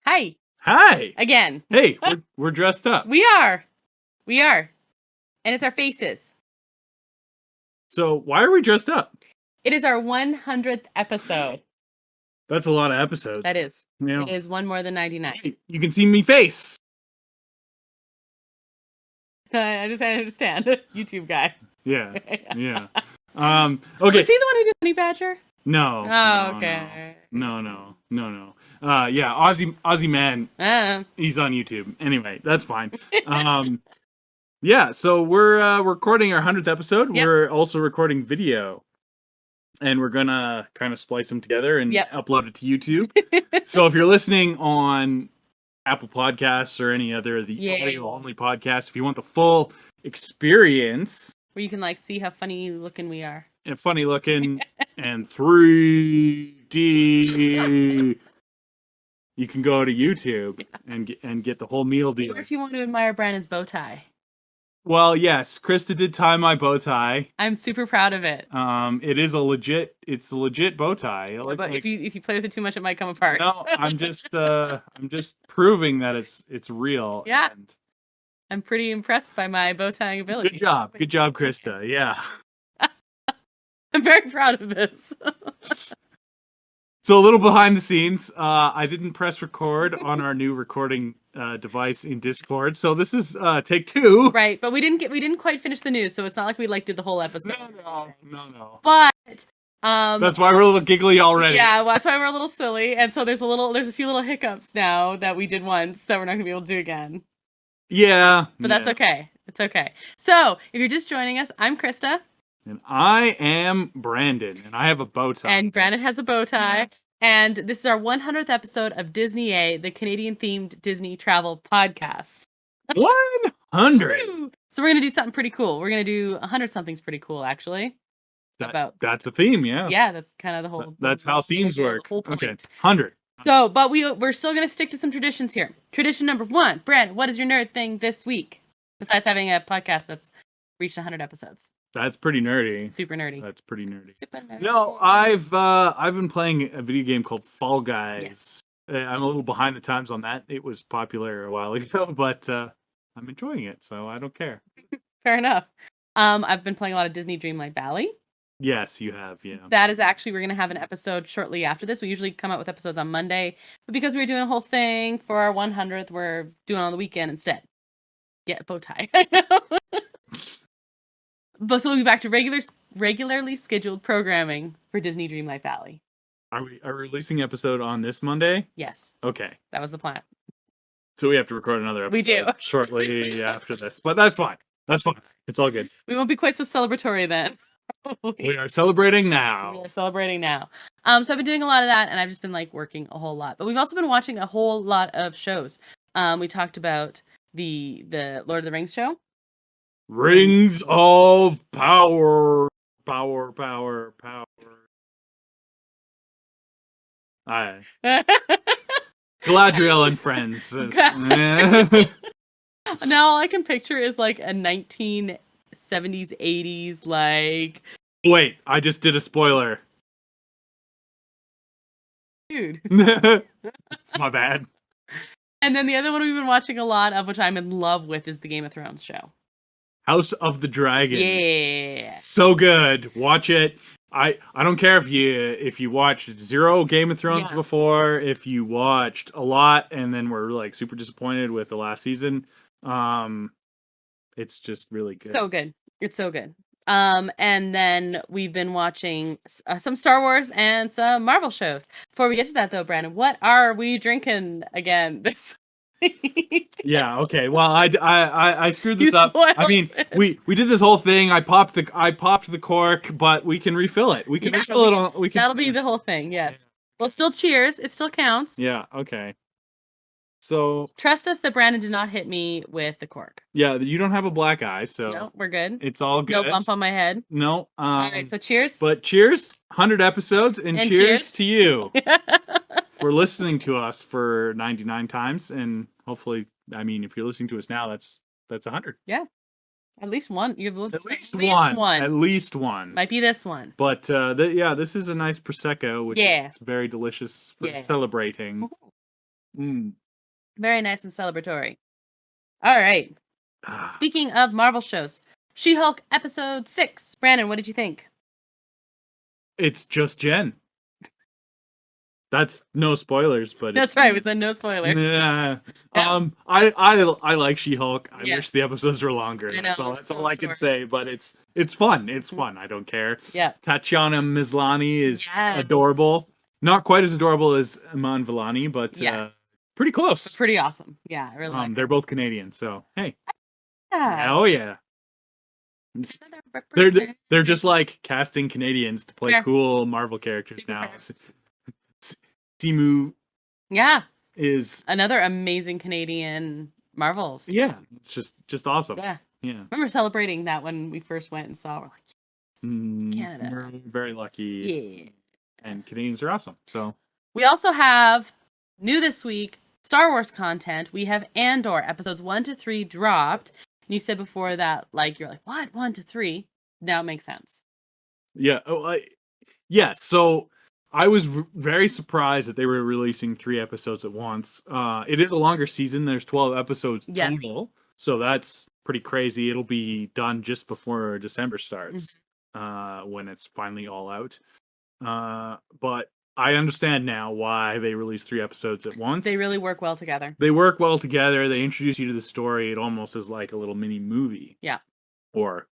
Hi. Hi. Again. Hey, we're dressed up. We are. And it's our faces. So why are we dressed up? It is our 100th episode. That's a lot of episodes. That is. You know, It is one more than 99. you can see me face. I just understand. YouTube guy. Yeah. Yeah. Okay. Was he the one who did Honey Badger? No. Oh, okay. No. Yeah, Aussie man. He's on YouTube. Anyway, that's fine. Yeah, so we're recording our 100th episode. Yep. We're also recording video. And we're gonna kind of splice them together and upload it to YouTube. So if you're listening on Apple Podcasts or any other of the audio-only podcasts, if you want the full experience, where you can like see how funny looking we are, and funny looking, and 3D, you can go to YouTube and get the whole meal deal. Or if you want to admire Brandon's bow tie. Well, yes, Krysta did tie my bow tie. I'm super proud of it. It's a legit bow tie. But if you play with it too much, it might come apart. No, I'm just proving that it's real. Yeah, I'm pretty impressed by my bow tying ability. Good job, Krysta. Yeah, I'm very proud of this. So a little behind the scenes, I didn't press record on our new recording device in Discord, so this is take 2. Right, but we didn't quite finish the news, so it's not like we did the whole episode. No. But that's why we're a little giggly already. Yeah, well, that's why we're a little silly, and so there's a few little hiccups now that we did once that we're not gonna be able to do again. Yeah, but that's okay. It's okay. So if you're just joining us, I'm Krysta. And I am Brandon, and I have a bow tie. And Brandon has a bow tie. And this is our 100th episode of Disney A, the Canadian-themed Disney travel podcast. 100! So we're going to do something pretty cool. We're going to do 100-something's pretty cool, actually. That's a theme, yeah. Yeah, that's kind of the whole... That's how themes work. The whole point. Okay, 100. So, but we're still going to stick to some traditions here. Tradition number 1. Brandon, what is your nerd thing this week? Besides having a podcast that's reached 100 episodes. That's pretty nerdy. Super nerdy. That's pretty nerdy. Super nerdy. No, I've been playing a video game called Fall Guys. Yes. I'm a little behind the times on that. It was popular a while ago, but I'm enjoying it, so I don't care. Fair enough. I've been playing a lot of Disney Dreamlight Valley. Yes, you have, yeah. That is actually, we're going to have an episode shortly after this. We usually come out with episodes on Monday, but because we were doing a whole thing for our 100th, we're doing it on the weekend instead. Get a bow tie. But so we'll be back to regularly scheduled programming for Disney Dreamlight Valley. Are we releasing episode on this Monday? Yes. Okay. That was the plan. So we have to record another episode. We do. Shortly after this. But that's fine. That's fine. It's all good. We won't be quite so celebratory then. We are celebrating now. We are celebrating now. So I've been doing a lot of that, and I've just been like working a whole lot. But we've also been watching a whole lot of shows. We talked about the Lord of the Rings show. Rings of Power. Aye. Galadriel and friends. Now all I can picture is like a 1970s, 80s, like... Wait, I just did a spoiler. Dude. It's my bad. And then the other one we've been watching a lot of, which I'm in love with, is the Game of Thrones show. House of the Dragon. Yeah. So good. Watch it. I don't care if you watched 0 Game of Thrones before, if you watched a lot and then were like super disappointed with the last season. It's just really good. So good. It's so good. And then we've been watching some Star Wars and some Marvel shows. Before we get to that though, Brandon, what are we drinking again this Yeah, okay. Well, I screwed this up. I mean, we did this whole thing. I popped the cork, but we can refill it. We can refill it on. That'll be the whole thing. Yes. Well, still cheers. It still counts. Yeah. Okay. So trust us that Brandon did not hit me with the cork. Yeah, you don't have a black eye, so no, we're good. It's all good. No bump on my head. No. All right. So cheers. But cheers, 100 episodes, and cheers to you. For listening to us for 99 times, and hopefully, I mean, if you're listening to us now, that's 100. Yeah, at least one. You've listened at least one. Might be this one. But this is a nice prosecco, which is very delicious for celebrating. Very nice and celebratory. All right. Speaking of Marvel shows, She-Hulk episode 6. Brandon, what did you think? It's just Jen. That's no spoilers, but that's right. We said no spoilers. Yeah. I like She-Hulk. I wish the episodes were longer. That's all I can say. But it's fun. It's fun. I don't care. Yeah. Tatiana Maslany is adorable. Not quite as adorable as Iman Vellani, but pretty close. Pretty awesome. Yeah, I really like they're both Canadian, so hey. Yeah. Oh yeah. They're just like casting Canadians to play cool Marvel characters now. Simu is another amazing Canadian Marvel star. Yeah, it's just awesome. Yeah. I remember celebrating that when we first went and saw. We're like, yes, Canada. We're very lucky. Yeah. And Canadians are awesome. So we also have new this week Star Wars content. We have Andor episodes 1 to 3 dropped. And you said before that, like, you're like, what? 1 to 3? Now it makes sense. Yeah. So I was very surprised that they were releasing 3 episodes at once. It is a longer season. There's 12 episodes total. So that's pretty crazy. It'll be done just before December starts, when it's finally all out. But I understand now why they released 3 episodes at once. They really work well together. They work well together. They introduce you to the story. It almost is like a little mini movie. Yeah. Or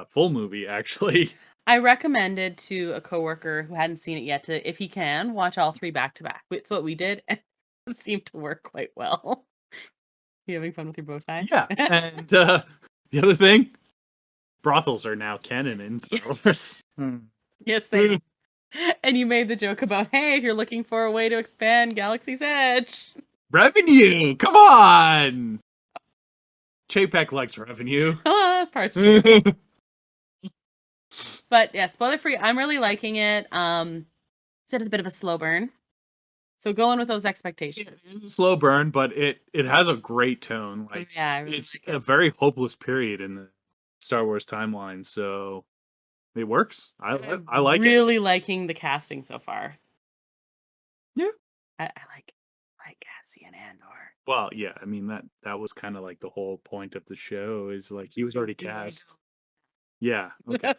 full movie, actually. I recommended to a coworker who hadn't seen it yet to, if he can, watch all 3 back to back. It's what we did, and it seemed to work quite well. You having fun with your bow tie? Yeah. And the other thing, brothels are now canon in Star Wars. Yes, they. And you made the joke about, hey, if you're looking for a way to expand Galaxy's Edge. Revenue! Come on! Chapek likes revenue. Oh, that's part true. But yeah, spoiler free. I'm really liking it. Said it's a bit of a slow burn. So go in with those expectations. It's a slow burn, but it has a great tone. Like, really it's a very hopeless period in the Star Wars timeline, so it works. I like it. Really liking the casting so far. Yeah. I like Cassian Andor. Well, yeah, I mean that was kind of like the whole point of the show, is like he was already cast. Yeah. Okay.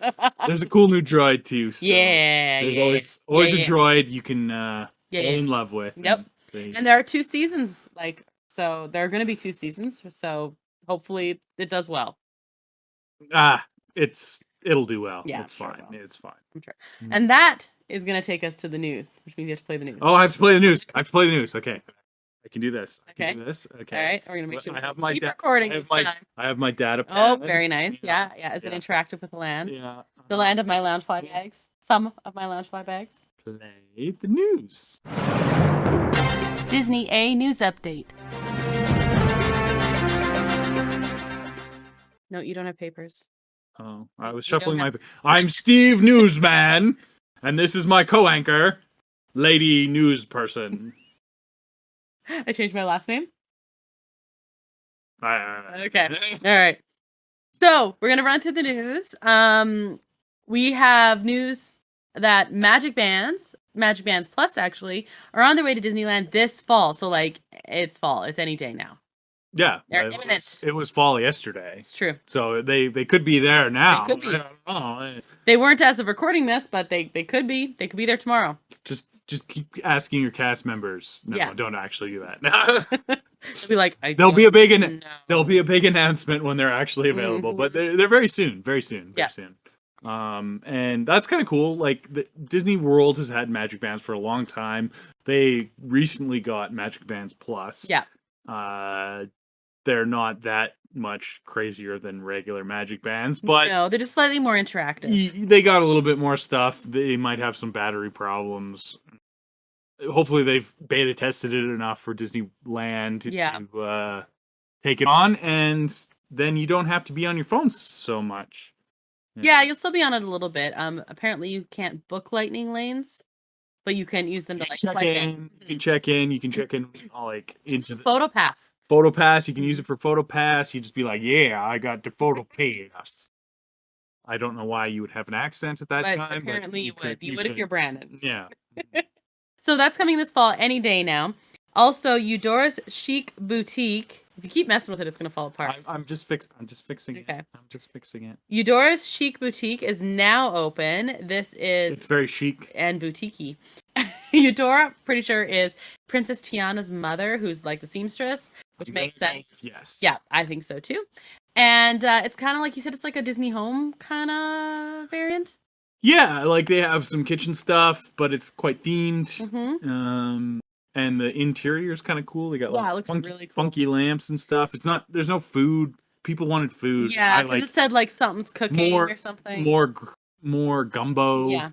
There's a cool new droid too. So there's always a droid you can fall in love with. Yep. And there are 2 seasons, so there are going to be 2 seasons. So hopefully it does well. It'll do well. Yeah, it's fine. It's fine. I'm sure. And that is going to take us to the news, which means you have to play the news. Oh, I have to play the news. Okay. I can do this. Okay. All right. We're going to make sure I have my recording this time. I have my data pad. Oh, very nice. Yeah. Is it interactive with the land? Yeah. The land of my loungefly bags. Some of my loungefly bags. Play the news. Disney A news update. No, you don't have papers. Oh, I was shuffling I'm Steve Newsman, and this is my co-anchor, Lady News Person. I changed my last name? Okay. All right. So, we're going to run through the news. We have news that Magic Bands Plus, actually, are on their way to Disneyland this fall. So, it's fall. It's any day now. Yeah, they're imminent. It was fall yesterday. It's true. So they could be there now. They could be. They weren't as of recording this, but they could be. They could be there tomorrow. Just keep asking your cast members. No, don't actually do that. They'll be like, there'll be a big announcement when they're actually available, but they're very soon. Very soon. And that's kind of cool. Like, Disney World has had Magic Bands for a long time. They recently got Magic Bands Plus. Yeah. They're not that much crazier than regular Magic Bands, but no, they're just slightly more interactive. They got a little bit more stuff. They might have some battery problems. Hopefully they've beta tested it enough for Disneyland to take it on, and then you don't have to be on your phone so much. Yeah, you'll still be on it a little bit. Apparently you can't book lightning lanes, but you can use them to check in. You can check in. You can check in into the Photo Pass. Photo Pass. You can use it for Photo Pass. You just be like, yeah, I got the Photo Pass. I don't know why you would have an accent at that time. Apparently you would. You would if you're Brandon. Yeah. So that's coming this fall, any day now. Also, Eudora's Chic Boutique. If you keep messing with it, it's gonna fall apart. I'm just fixing it. I'm just fixing it. Eudora's Chic Boutique is now open. This is It's very chic and boutique-y. Eudora, pretty sure, is Princess Tiana's mother, who's like the seamstress, which makes sense. Yes. Yeah, I think so too. And it's kind of like you said, it's like a Disney home kind of variant. Yeah, like they have some kitchen stuff, but it's quite themed. Mm-hmm. And the interior is kind of cool. They got like it looks really cool. funky lamps and stuff. It's not. There's no food. People wanted food. Yeah, because it said like something's cooking or something. More gumbo. Yeah.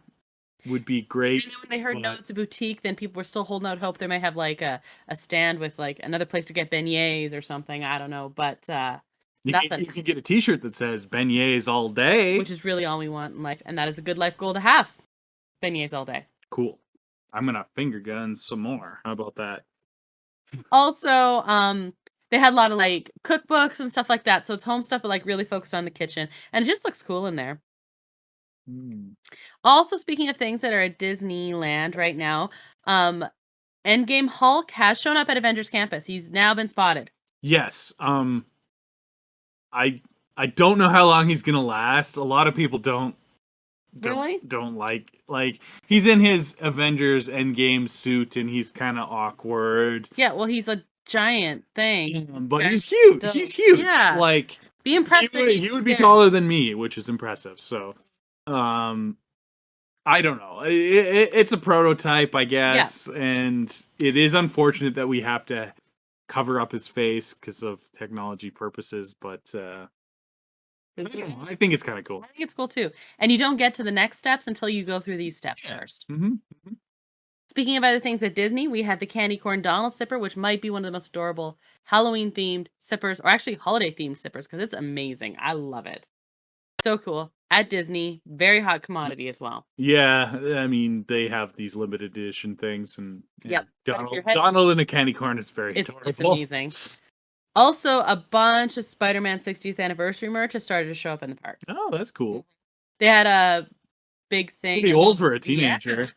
Would be great. And then when they heard no, it's a boutique, then people were still holding out hope they might have like a stand with like another place to get beignets or something. I don't know, but nothing. You can get a T-shirt that says beignets all day, which is really all we want in life, and that is a good life goal to have. Beignets all day. Cool. I'm gonna finger gun some more. How about that? Also, they had a lot of like cookbooks and stuff like that, so it's home stuff, but like really focused on the kitchen, and it just looks cool in there. Also, speaking of things that are at Disneyland right now, Endgame Hulk has shown up at Avengers Campus. He's now been spotted. Yes. I don't know how long he's gonna last. A lot of people don't like he's in his Avengers Endgame suit and he's kind of awkward. Yeah, well, he's a giant thing, but he's huge. He's huge. Yeah, like be impressed. He would be taller than me, which is impressive. So, I don't know. It's a prototype, I guess, and it is unfortunate that we have to cover up his face because of technology purposes, but I think it's kind of cool. I think it's cool too. And you don't get to the next steps until you go through these steps first. Speaking of other things at Disney, we have the Candy Corn Donald Sipper, which might be one of the most adorable Halloween-themed sippers, or actually holiday-themed sippers, because it's amazing. I love it. So cool. At Disney, very hot commodity as well. Yeah, I mean, they have these limited edition things, and yep. Donald and a candy corn is very adorable. It's amazing. Also, a bunch of Spider-Man 60th anniversary merch has started to show up in the parks. Oh, that's cool. They had a big thing. Pretty old for a teenager. Yeah.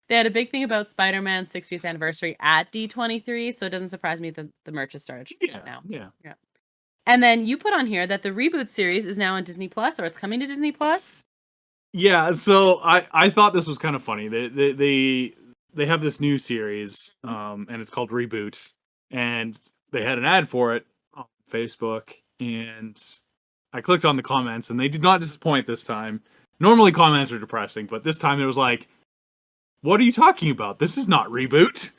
They had a big thing about Spider-Man 60th anniversary at D23, so it doesn't surprise me that the merch has started now. Yeah. And then you put on here that the Reboot series is now on Disney Plus, or it's coming to Disney Plus. Yeah, so I thought this was kind of funny. They have this new series, and it's called Reboot, and they had an ad for it on Facebook, and I clicked on the comments, and they did not disappoint this time. Normally comments are depressing, but this time it was like, what are you talking about? This is not Reboot.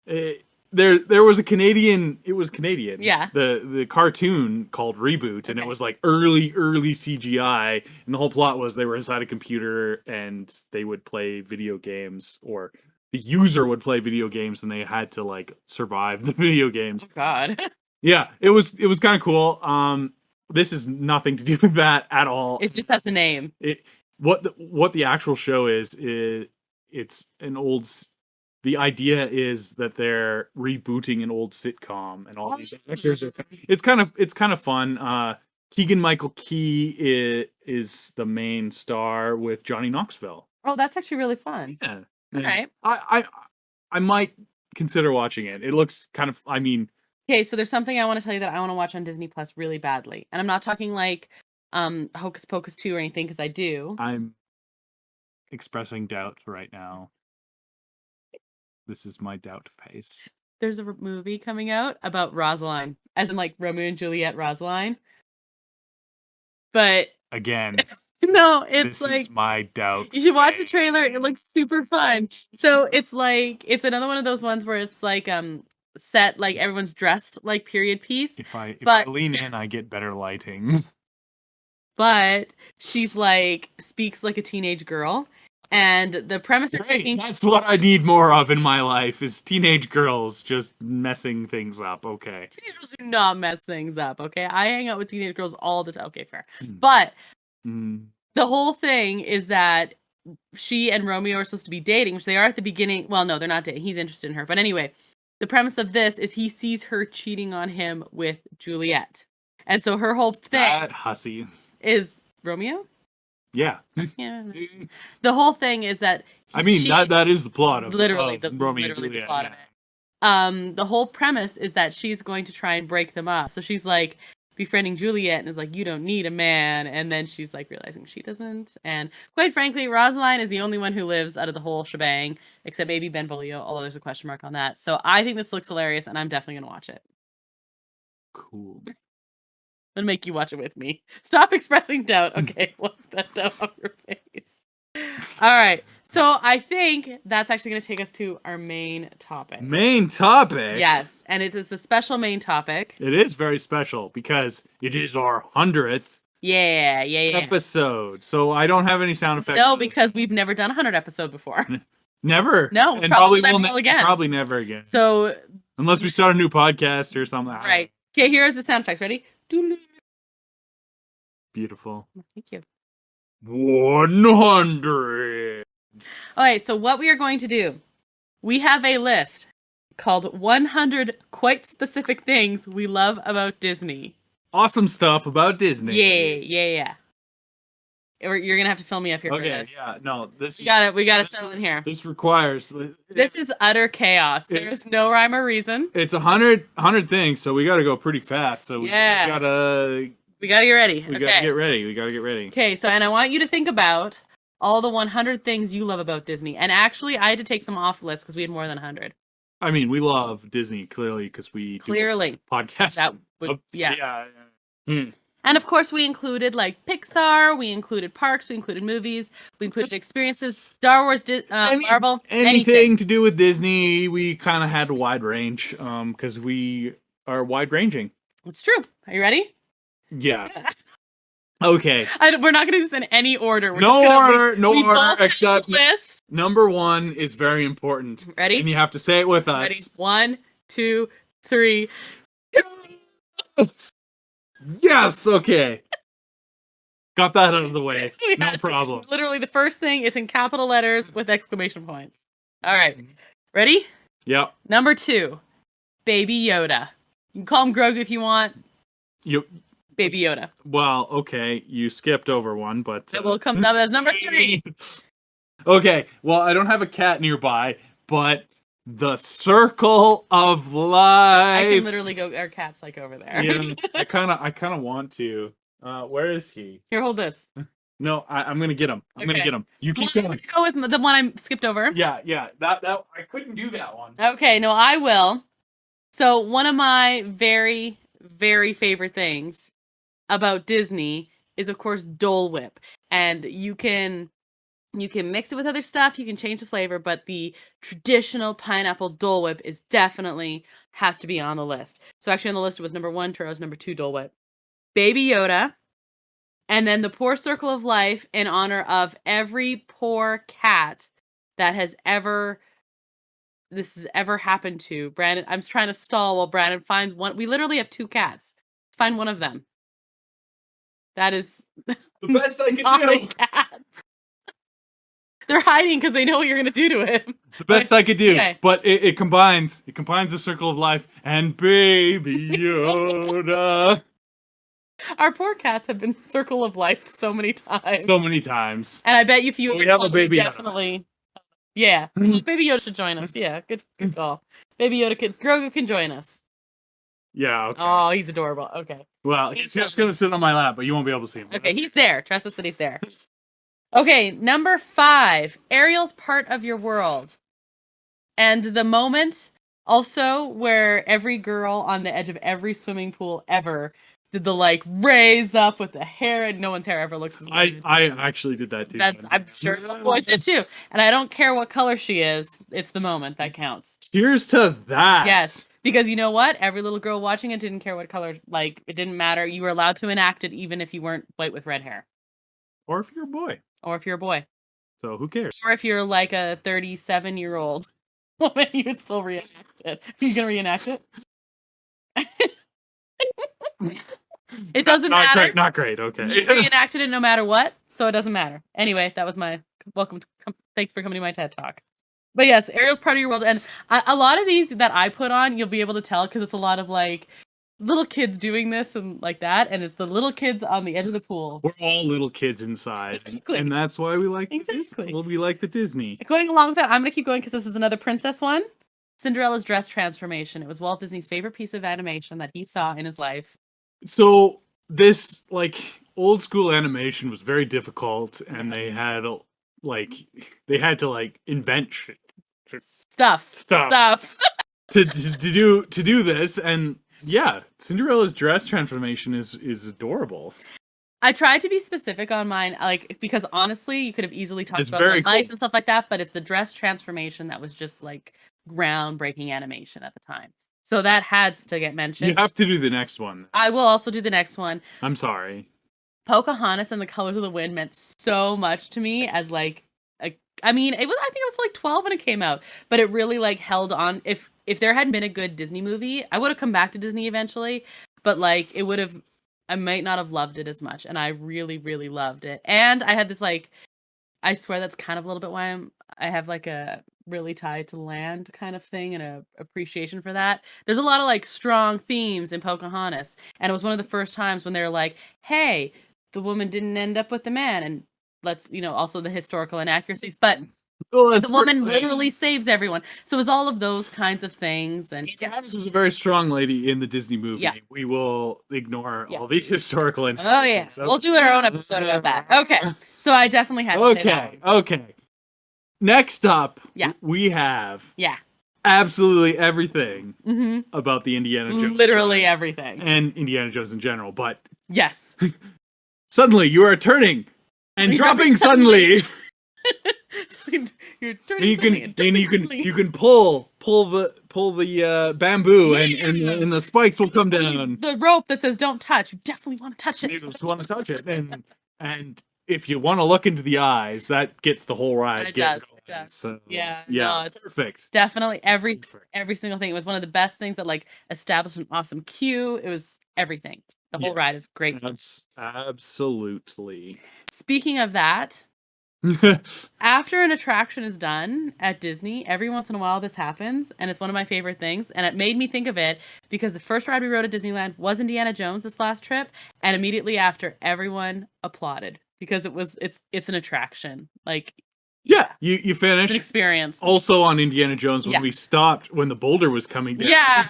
There was a Canadian, it was Canadian. Yeah. The cartoon called Reboot, and it was like early CGI, and the whole plot was they were inside a computer and they would play video games, or the user would play video games and they had to like survive the video games. Oh, God. Yeah, it was kind of cool. This is nothing to do with that at all. It just has a name. What the actual show is it's an old. The idea is that they're rebooting an old sitcom, and all these actors are. It's kind of fun. Keegan-Michael Key is the main star with Johnny Knoxville. Oh, that's actually really fun. Yeah. All right. I might consider watching it. It looks kind of. I mean. Okay, so there's something I want to tell you that I want to watch on Disney Plus really badly, and I'm not talking like Hocus Pocus 2 or anything, because I do. I'm expressing doubt right now. This is my doubt face. There's a movie coming out about Rosaline, as in like Romeo and Juliet Rosaline. But again, no, it's this is my doubt. You should watch the trailer. It looks super fun. So it's like it's another one of those ones where it's like set like everyone's dressed like period piece. If I lean in, I get better lighting. But she's like speaks like a teenage girl. And the premise of taking... That's what I need more of in my life, is teenage girls just messing things up, okay? Teenage girls do not mess things up, okay? I hang out with teenage girls all the time. Okay, fair. But the whole thing is that she and Romeo are supposed to be dating, which they are at the beginning. Well, no, they're not dating. He's interested in her. But anyway, the premise of this is he sees her cheating on him with Juliet. And so her whole thing... That hussy. Is Romeo? Yeah. The whole thing is that that is the plot of Romeo and Juliet. The plot of it. the whole premise is that she's going to try and break them up. So she's like befriending Juliet and is like, you don't need a man. And then she's like realizing she doesn't. And quite frankly, Rosaline is the only one who lives out of the whole shebang, except maybe Benvolio, although there's a question mark on that. So I think this looks hilarious and I'm definitely going to watch it. Cool. I'm going to make you watch it with me. Stop expressing doubt. Okay, look that doubt on your face. All right. So I think that's actually going to take us to our main topic. Main topic? Yes, and it is a special main topic. It is very special because it is our 100th episode. So I don't have any sound effects. No, because we've never done a 100 episode before. Never? No, and probably will again. Probably never again. So unless we start a new podcast or something. Right. Okay, here's the sound effects. Ready? Beautiful. Thank you. 100. Okay, so what we are going to do, we have a list called 100 quite specific things we love about Disney. Awesome stuff about Disney. Yeah. You're gonna have to fill me up here for this. Okay, yeah, no, this we gotta settle in here. This requires. This is utter chaos. There's no rhyme or reason. It's 100 things, so we gotta go pretty fast. So we gotta get ready. We gotta get ready. Okay, so and I want you to think about all the 100 things you love about Disney. And actually, I had to take some off the list because we had more than 100. I mean, we love Disney, clearly, because we do podcasts. That would, yeah. Hmm. And of course, we included like Pixar, we included parks, we included movies, we included experiences, Star Wars, Marvel, anything to do with Disney. We kind of had a wide range because we are wide-ranging. It's true. Are you ready? Yeah. Okay. We're not going to do this in any order. No order, except list. Number 1 is very important. Ready? And you have to say it with us. Ready? 1, 2, 3. Yes, okay. Got that out of the way. No problem. Literally, the first thing is in capital letters with exclamation points. All right. Ready? Yep. Number 2, Baby Yoda. You can call him Grogu if you want. Baby Yoda. Well, okay, you skipped over one, but it will come up as number 3. Okay, well, I don't have a cat nearby, but the Circle of Life. I can literally go. Our cat's like over there. Yeah, I kind of want to. Where is he? Here, hold this. No, I'm gonna get him. I'm gonna get him. You keep going. Go with the one I skipped over. Yeah. That I couldn't do that one. Okay, no, I will. So one of my very, very favorite things about Disney is, of course, Dole Whip, and you can mix it with other stuff, you can change the flavor, but the traditional pineapple Dole Whip is definitely has to be on the list. So actually on the list it was number 1 churros, number 2 Dole Whip, Baby Yoda, and then the Poor Circle of Life in honor of every poor cat that has ever happened to. Brandon, I'm trying to stall while Brandon finds one. We literally have 2 cats. Let's find one of them. That is the best I can do. Cats. They're hiding because they know what you're gonna do to him. The best I could do, but it combines the Circle of Life and Baby Yoda. Our poor cats have been Circle of Life so many times. And I bet if you we have a Baby definitely, yeah, Baby Yoda should join us. Yeah, good call. Baby Yoda Grogu can join us. Yeah. Okay. Oh, he's adorable. Okay. Well, he's just gonna sit on my lap, but you won't be able to see him. Okay, he's there. Trust us that he's there. Okay, number 5. Ariel's part of your world, and the moment also where every girl on the edge of every swimming pool ever did the raise up with the hair, and no one's hair ever looks as good. I actually did that too. I'm sure the boys did too. And I don't care what color she is. It's the moment that counts. Cheers to that. Yes. Because you know what? Every little girl watching it didn't care what color, it didn't matter. You were allowed to enact it even if you weren't white with red hair. Or if you're a boy. So who cares? Or if you're like a 37-year-old woman, you would still reenact it. Are you going to reenact it? It doesn't matter. Not great, okay. You reenacted it no matter what, so it doesn't matter. Anyway, that was my thanks for coming to my TED Talk. But yes, Ariel's part of your world, and a lot of these that I put on, you'll be able to tell because it's a lot of little kids doing this and like that, and it's the little kids on the edge of the pool. We're all little kids inside, exactly. And that's why we like we like the Disney. Going along with that, I'm gonna keep going because this is another princess one. Cinderella's dress transformation. It was Walt Disney's favorite piece of animation that he saw in his life. So this old school animation was very difficult, and they had to invent stuff to do this. And yeah, Cinderella's dress transformation is adorable. I tried to be specific on mine, because honestly, you could have easily talked about the mice and stuff like that, but it's the dress transformation that was just groundbreaking animation at the time. So that had to get mentioned. You have to do the next one. I will also do the next one. I'm sorry. Pocahontas and the Colors of the Wind meant so much to me as I think it was 12 when it came out, but it really held on. If there hadn't been a good Disney movie, I would have come back to Disney eventually, but I might not have loved it as much, and I really, really loved it. And I had this I swear that's kind of a little bit why I have a really tied to land kind of thing and a appreciation for that. There's a lot of strong themes in Pocahontas, and it was one of the first times when they're hey, the woman didn't end up with the man, and let's also the historical inaccuracies, but the woman literally saves everyone. So it was all of those kinds of things. And Pocahontas was a very strong lady in the Disney movie. Yeah. We will ignore all the historical inaccuracies. Oh yeah, we'll do our own episode about that. Okay, so I definitely had to say that. Okay. Next up, we have absolutely everything about the Indiana Jones. Literally everything. And Indiana Jones in general, but yes. Suddenly you are turning and dropping suddenly. You're turning you can pull the bamboo and the spikes will come down. The rope that says don't touch, you definitely want to touch it. You just want to touch it, and if you want to look into the eyes, that gets the whole ride. It does. So, yeah. No, it's perfect. Definitely every single thing. It was one of the best things that established an awesome cue. It was everything. The whole ride is great. That's absolutely. Speaking of that, after an attraction is done at Disney, every once in a while this happens, and it's one of my favorite things, and it made me think of it because the first ride we rode at Disneyland was Indiana Jones this last trip, and immediately after everyone applauded because it's an attraction. You finished. It's an experience. Also on Indiana Jones, when we stopped, when the boulder was coming down. Yeah.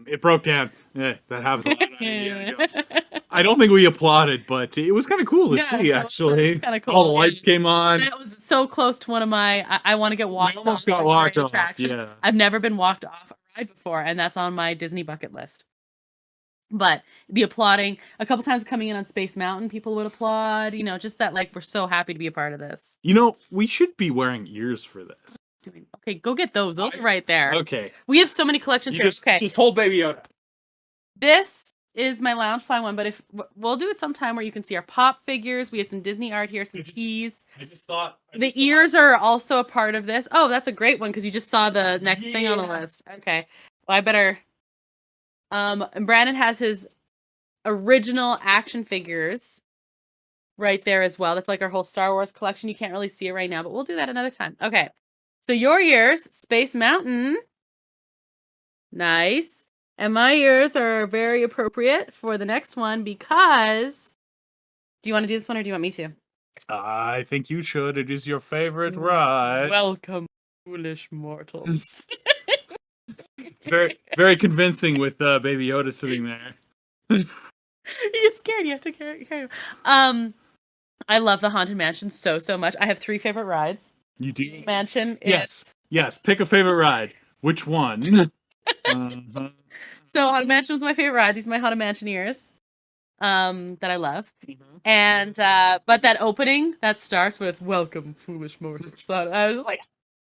It broke down. That happens a lot on Indiana Jones. I don't think we applauded, but it was kind of cool to see, actually. It was kind of cool. All the lights came on. That was so close to one of my... I want to get walked off. We almost got walked off, yeah. I've never been walked off a ride before, and that's on my Disney bucket list. But the applauding, a couple times coming in on Space Mountain, people would applaud, just that we're so happy to be a part of this. We should be wearing ears for this. Okay, go get those. Those are right there. Okay. We have so many collections here. Just hold Baby Yoda. This is my Loungefly one, but if we'll do it sometime where you can see our pop figures. We have some Disney art here, some keys. The ears are also a part of this. Oh, that's a great one because you just saw the next thing on the list. Okay. Well, I better... and Brandon has his original action figures right there as well. That's our whole Star Wars collection. You can't really see it right now, but we'll do that another time. Okay. So your ears, Space Mountain. Nice. And my ears are very appropriate for the next one because... Do you want to do this one or do you want me to? I think you should. It is your favorite ride. Welcome, foolish mortals. It's very, very convincing with Baby Yoda sitting there. You get scared. You have to carry him. I love the Haunted Mansion so much. I have 3 favorite rides. You do? Mansion. Yes. Pick a favorite ride. Which one? So Haunted Mansion was my favorite ride. These are my Haunted Mansion ears. That I love. Mm-hmm. And but that opening that starts when it's welcome, foolish mortals. I was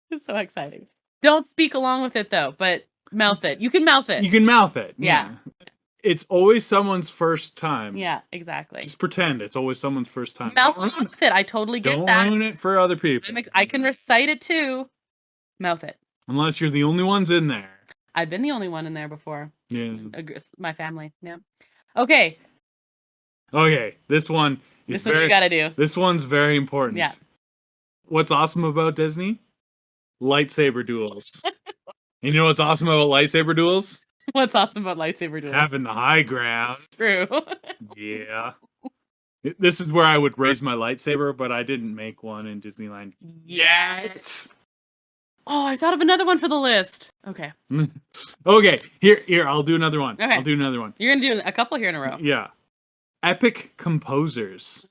it's so exciting. Don't speak along with it though, but mouth it. You can mouth it. You can mouth it. Yeah. It's always someone's first time. Yeah, exactly. Just pretend it's always someone's first time. Mouth it. I totally get that. Don't ruin it for other people. I can recite it too. Mouth it. Unless you're the only ones in there. I've been the only one in there before. Yeah. My family. Yeah. Okay. This one is what you gotta do. This one's very important. Yeah. What's awesome about Disney? Lightsaber duels. And you know what's awesome about lightsaber duels? What's awesome about lightsaber duels? Having the high ground. It's true. Yeah. This is where I would raise my lightsaber, but I didn't make one in Disneyland yet. Oh, I thought of another one for the list. Okay. Okay, here, I'll do another one. Okay. I'll do another one. You're gonna do a couple here in a row. Yeah. Epic composers.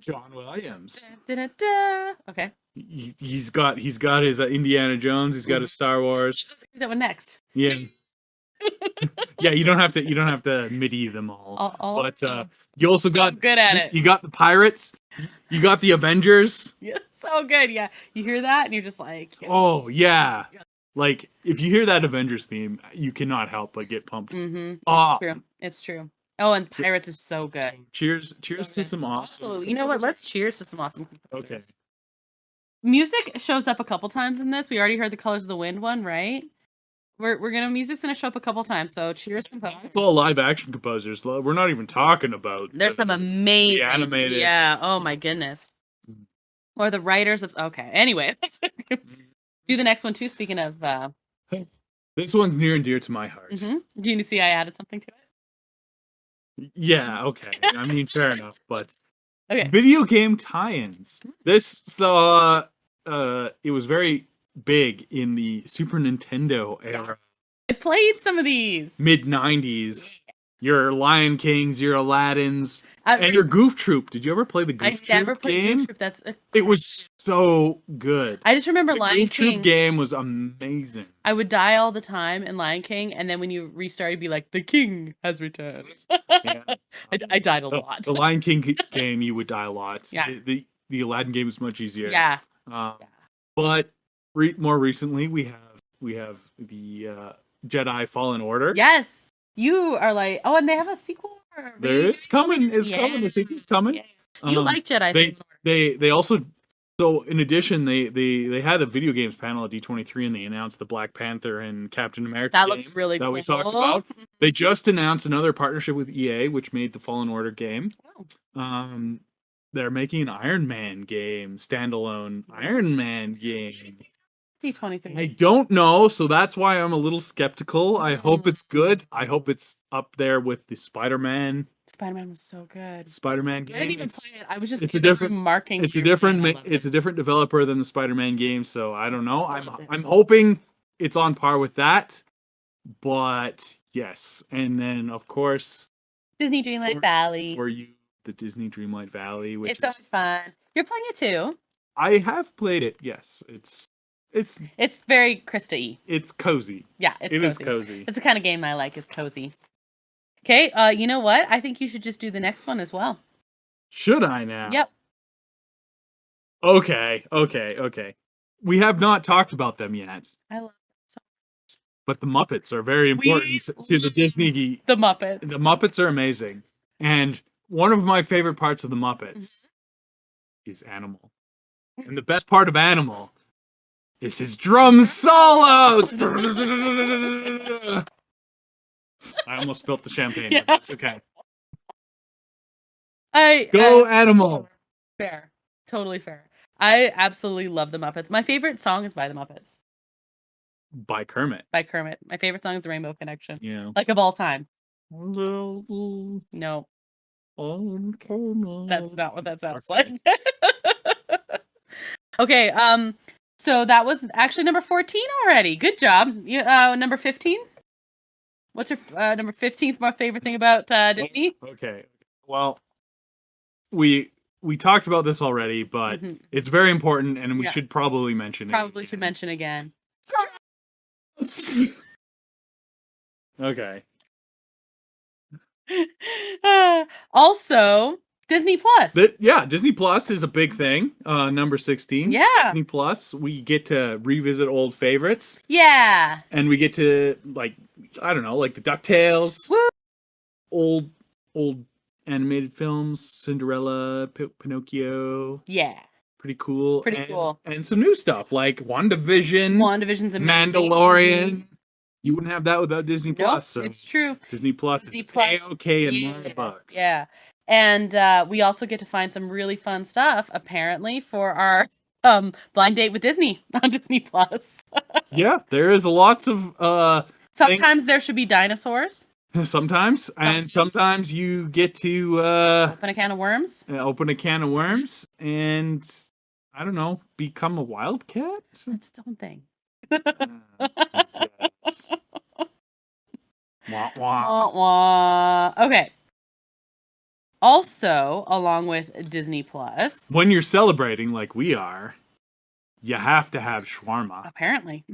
John Williams. Okay. He's got his Indiana Jones. He's got his Star Wars. Let's do that one next. Yeah. Yeah, you don't have to MIDI them all. But you also got good at it. You got the pirates. You got the Avengers. Yeah, so good. Yeah, you hear that and you're just like, yeah. Oh yeah. Like if you hear that Avengers theme, you cannot help but get pumped. Mm-hmm. Oh, it's true. Oh, and pirates is so good. Cheers to some awesome. Absolutely. You know what? Let's cheers to some awesome. Okay. Music shows up a couple times in this. We already heard the Colors of the Wind one, right? Music's gonna show up a couple times. So cheers, composers. It's all live action composers. We're not even talking about. There's some amazing animated. Yeah. Oh my goodness. Or the writers of. Okay. Anyway, do the next one too. Speaking of. This one's near and dear to my heart. Mm-hmm. Do you see I added something to it? Yeah. Okay. I mean, fair enough. But okay. Video game tie-ins. This it was very big in the Super Nintendo era. Yes. I played some of these. Mid-90s. Your Lion Kings, your Aladdins, and your Goof Troop. Did you ever play the Goof Troop game? I never played Goof Troop. It was so good. I just remember Lion King. Goof Troop game was amazing. I would die all the time in Lion King, and then when you restart, you'd be like, "The king has returned." Yeah. I died a lot. The Lion King game, you would die a lot. Yeah. The Aladdin game is much easier. Yeah. But more recently, we have the Jedi Fallen Order. Yes. You are like, oh, and they have a sequel. It's coming. It's coming. The sequel's coming. Yeah. You like Jedi? They also, so in addition, they had a video games panel at D23 and they announced the Black Panther and Captain America. That looks really cool. That we talked about. They just announced another partnership with EA, which made the Fallen Order game. Oh. They're making an Iron Man game, standalone Iron Man game. D23. I don't know, so that's why I'm a little skeptical. I hope it's good. I hope it's up there with the Spider-Man. Spider-Man was so good. Spider-Man game. I didn't even play it. I was just. It's a different marking. It's a different developer than the Spider-Man game, so I don't know. I'm hoping it's on par with that. But yes, and then of course, Disney Dreamlight Valley. For you, the Disney Dreamlight Valley, which it's so fun. You're playing it too. I have played it. Yes, it's very Krysta-y. It's cozy. Yeah, it is cozy. It's the kind of game I like. Is cozy. Okay. You know what? I think you should just do the next one as well. Should I now? Yep. Okay. We have not talked about them yet. I love them so much. But the Muppets are very important to the Disney. The Muppets. The Muppets are amazing, and one of my favorite parts of the Muppets is Animal, and the best part of Animal. It's his drum solos. I almost spilled the champagne. Yeah. But that's okay. Go Animal. Fair, totally fair. I absolutely love the Muppets. My favorite song is by the Muppets. By Kermit. My favorite song is The Rainbow Connection. Yeah. Like of all time. No. That's not what that sounds like. Okay. So that was actually number 14 already. Good job. Number 15? What's your number 15th my favorite thing about Disney? Okay. Well, we talked about this already, but it's very important and we should probably mention it. Probably should mention again. Okay. Also, Disney Plus. Disney Plus is a big thing. Number 16. Yeah. Disney Plus. We get to revisit old favorites. Yeah. And we get to like the Ducktales. Woo! Old animated films, Cinderella, Pinocchio. Yeah. Pretty cool. Cool. And some new stuff like WandaVision. WandaVision's amazing. Mandalorian. You wouldn't have that without Disney Plus. So it's true. Disney Plus is A-okay in my book. Yeah. And we also get to find some really fun stuff, apparently, for our blind date with Disney on Disney Plus. Yeah, there is lots of sometimes there should be dinosaurs. Sometimes. And sometimes you get to open a can of worms. And I don't know, become a wildcat? That's its own thing. Yes. Wah, wah. Wah, wah. Okay. Also, along with Disney Plus, When you're celebrating like we are, you have to have shawarma. apparently.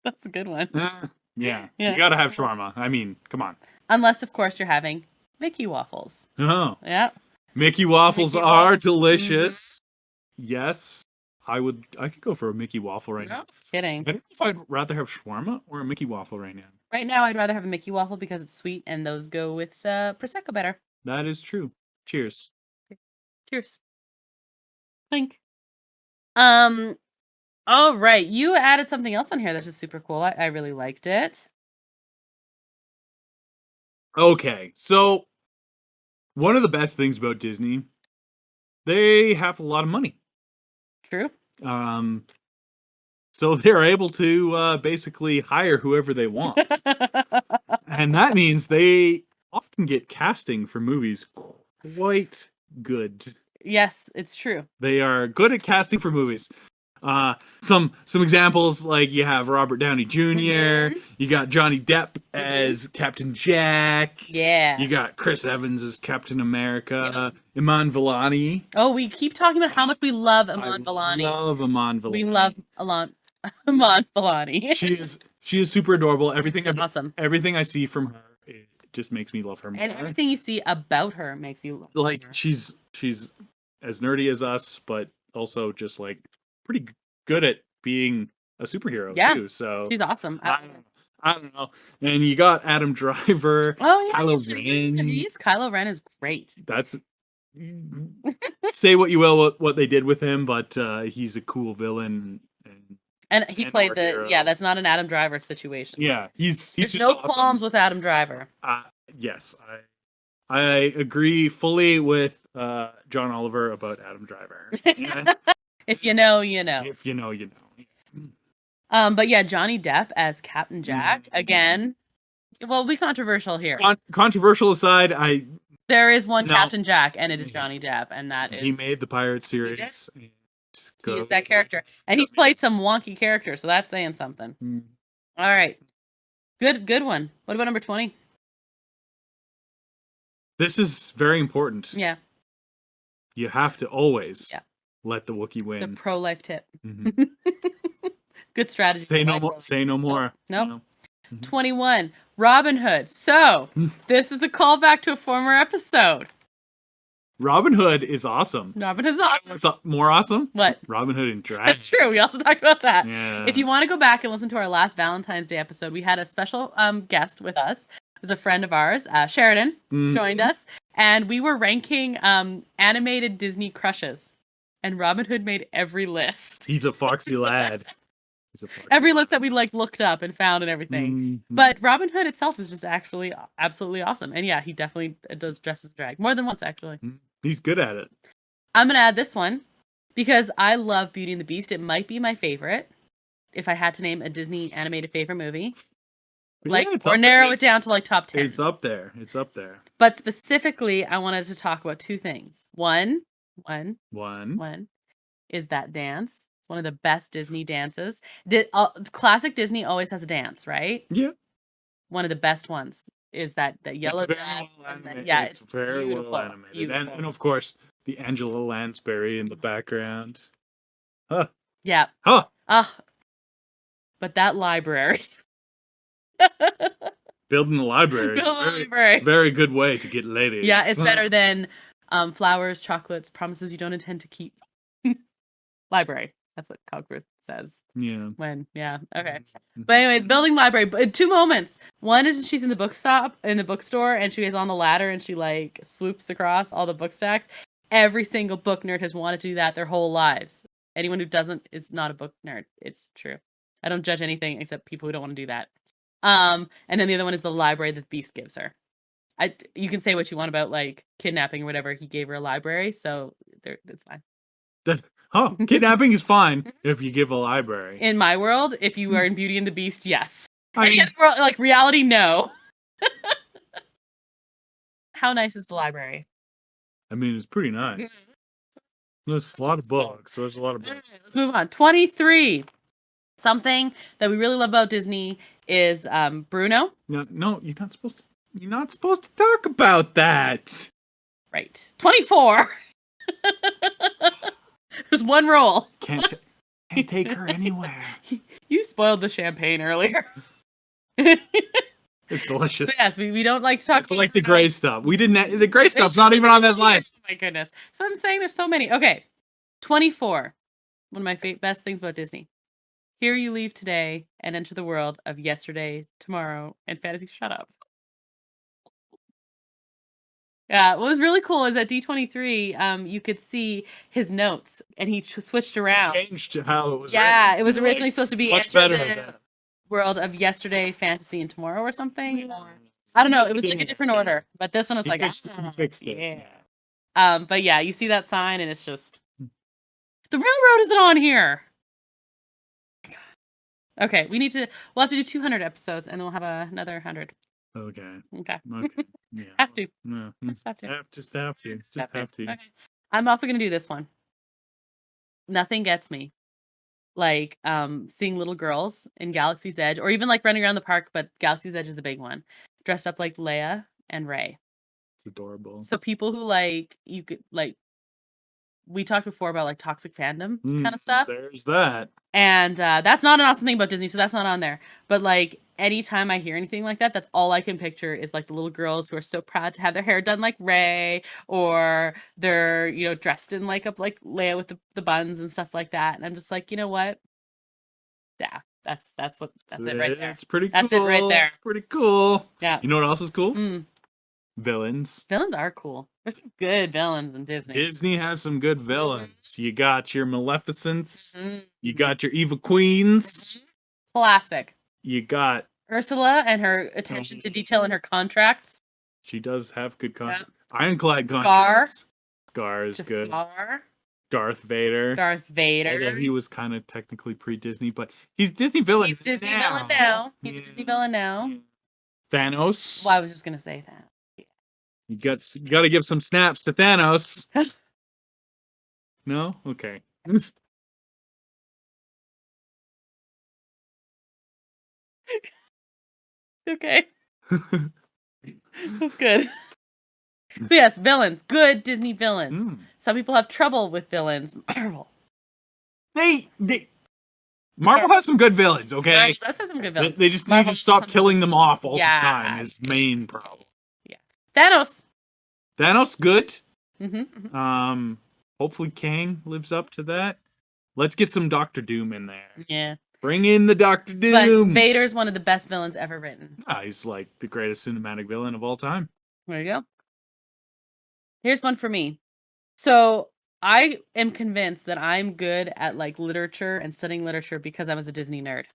That's a good one. Yeah, Yeah. you gotta have shawarma. I mean, come on. Unless, of course, you're having Mickey waffles. Oh, Yeah. Mickey waffles Mickey are waffles. delicious. Yes, I could go for a Mickey waffle right now. Kidding. I don't know if I'd rather have shawarma or a Mickey waffle right now. Right now, I'd rather have a Mickey waffle because it's sweet and those go with Prosecco better. That is true. Cheers. Cheers. Clink. All right. You added something else on here that's just super cool. I really liked it. Okay, so one of the best things about Disney, they have a lot of money. True. So they're able to basically hire whoever they want. And that means they often get casting for movies quite good. Yes, it's true. They are good at casting for movies. Some examples, like you have Robert Downey junior You got Johnny Depp as Captain Jack. Yeah. You got Chris Evans as Captain America. Iman Vellani. Oh, we keep talking about how much we love Iman Vellani. I love Iman Vellani. We love Iman Vellani. She is super adorable. Everything awesome. Everything I see from her, it just makes me love her more. And everything you see about her makes you love her. She's as nerdy as us, but also just like pretty good at being a superhero too. So she's awesome. I don't know. And you got Adam Driver. Oh yeah, Kylo Ren. Kylo Ren is great. That's say what you will what they did with him, but he's a cool villain. And he played the hero. Yeah. That's not an Adam Driver situation. Yeah, he's There's just no awesome. qualms with Adam Driver. Yes, I agree fully with John Oliver about Adam Driver. Yeah. If you know, you know. If you know, you know. But yeah, Johnny Depp as Captain Jack again. Well, we controversial here. Controversial aside, there is one Captain Jack, and it is Johnny Depp, and that he made the Pirate series. He is that character, and he's played some wonky characters, so that's saying something. All right, good one. What about number 20? This is very important. Yeah, you have to always let the Wookiee win. It's a pro-life tip. Good strategy. Say no more. Say no more. Nope. 21. Robin Hood. So this is a callback to a former episode. Robin Hood is awesome. Robin Hood's awesome. What's more awesome? What? Robin Hood and Dragon. That's true. We also talked about that. Yeah. If you want to go back and listen to our last Valentine's Day episode, we had a special guest with us. It was a friend of ours, Sheridan, joined us, and we were ranking animated Disney crushes. And Robin Hood made every list. He's a foxy lad. Every list that we looked up and found and everything. But Robin Hood itself is just actually absolutely awesome. And yeah, he definitely does dress as a drag. More than once, actually. He's good at it. I'm going to add this one because I love Beauty and the Beast. It might be my favorite if I had to name a Disney animated favorite movie. Or narrow it down to top 10. It's up there. It's up there. But specifically, I wanted to talk about two things. One is that dance. It's one of the best Disney dances. Classic Disney always has a dance, right? Yeah. One of the best ones is that yellow dress. It's very well animated. And of course, the Angela Lansbury in the background. Huh. Yeah. Huh. But that library. Building the library. Very good way to get ladies. Yeah, it's better than flowers, chocolates, promises you don't intend to keep. Library. That's what Cockroach says. Yeah. Okay. But anyway, building library. But 2 moments. One is she's in the bookstore, and she is on the ladder, and she swoops across all the book stacks. Every single book nerd has wanted to do that their whole lives. Anyone who doesn't is not a book nerd. It's true. I don't judge anything except people who don't want to do that. And then the other one is the library that the Beast gives her. You can say what you want about kidnapping or whatever. He gave her a library, so it's fine. Kidnapping is fine if you give a library. In my world, if you are in Beauty and the Beast, yes. Reality, no. How nice is the library? I mean, it's pretty nice. There's a lot of books. There's a lot of books. Right, let's move on. 23. Something that we really love about Disney is Bruno. No, you're not supposed to. You're not supposed to talk about that. Right. 24. There's one roll. Can't take her anywhere. You spoiled the champagne earlier. It's delicious. But yes, we don't like to talk. It's like the gray stuff. We didn't. The gray stuff's not even on this list. Oh my goodness. So I'm saying there's so many. Okay. 24. One of my best things about Disney. Here you leave today and enter the world of yesterday, tomorrow, and fantasy. Shut up. Yeah, what was really cool is at D23, you could see his notes, and he switched around. Changed how it was. Yeah, written. it was originally supposed to be much enter better. the world of yesterday, fantasy, and tomorrow, or something. Or, I don't know. It was like a different order, but this one was He like fixed it. Yeah. But yeah, you see that sign, and it's just the railroad isn't on here. Okay, we'll have to do 200 episodes, and then we'll have another 100. Okay. Okay. Yeah. Have to. No. Just have to. Just have to. Okay. I'm also gonna do this one. Nothing gets me like seeing little girls in Galaxy's Edge, or even like running around the park, but Galaxy's Edge is the big one, dressed up like Leia and Rey. It's adorable. So people who you could we talked before about like toxic fandom kind of stuff. There's that. And that's not an awesome thing about Disney, so that's not on there. But like anytime I hear anything like that, that's all I can picture is like the little girls who are so proud to have their hair done like Rey, or they're dressed in like Leia with the buns and stuff like that. And I'm just like, you know what? Yeah, that's it right there. It's pretty cool. That's it right there. It's pretty cool. Yeah. You know what else is cool? Villains. Villains are cool. There's some good villains in Disney. Disney has some good villains. You got your Maleficents. You got your Evil Queens. Classic. You got Ursula and her attention to detail in her contracts. She does have good contracts. Ironclad Scar. contracts. Scar is good. Jafar. Darth Vader. Although he was kind of technically pre-Disney, but he's Disney villain. He's Disney villain now. He's a Disney villain now. Thanos. Well, I was just gonna say that. You got to give some snaps to Thanos. No? Okay. Okay. That's good. So yes, villains. Good Disney villains. Some people have trouble with villains. Marvel. Marvel has some good villains, okay? Marvel does have some good villains. They just need to stop killing them off all the time is main problem. Yeah. Thanos, good. Mm-hmm. Hopefully Kang lives up to that. Let's get some Doctor Doom in there. Yeah. Bring in the Doctor Doom. But Vader's one of the best villains ever written. He's like the greatest cinematic villain of all time. There you go. Here's one for me. So I am convinced that I'm good at like literature and studying literature because I was a Disney nerd.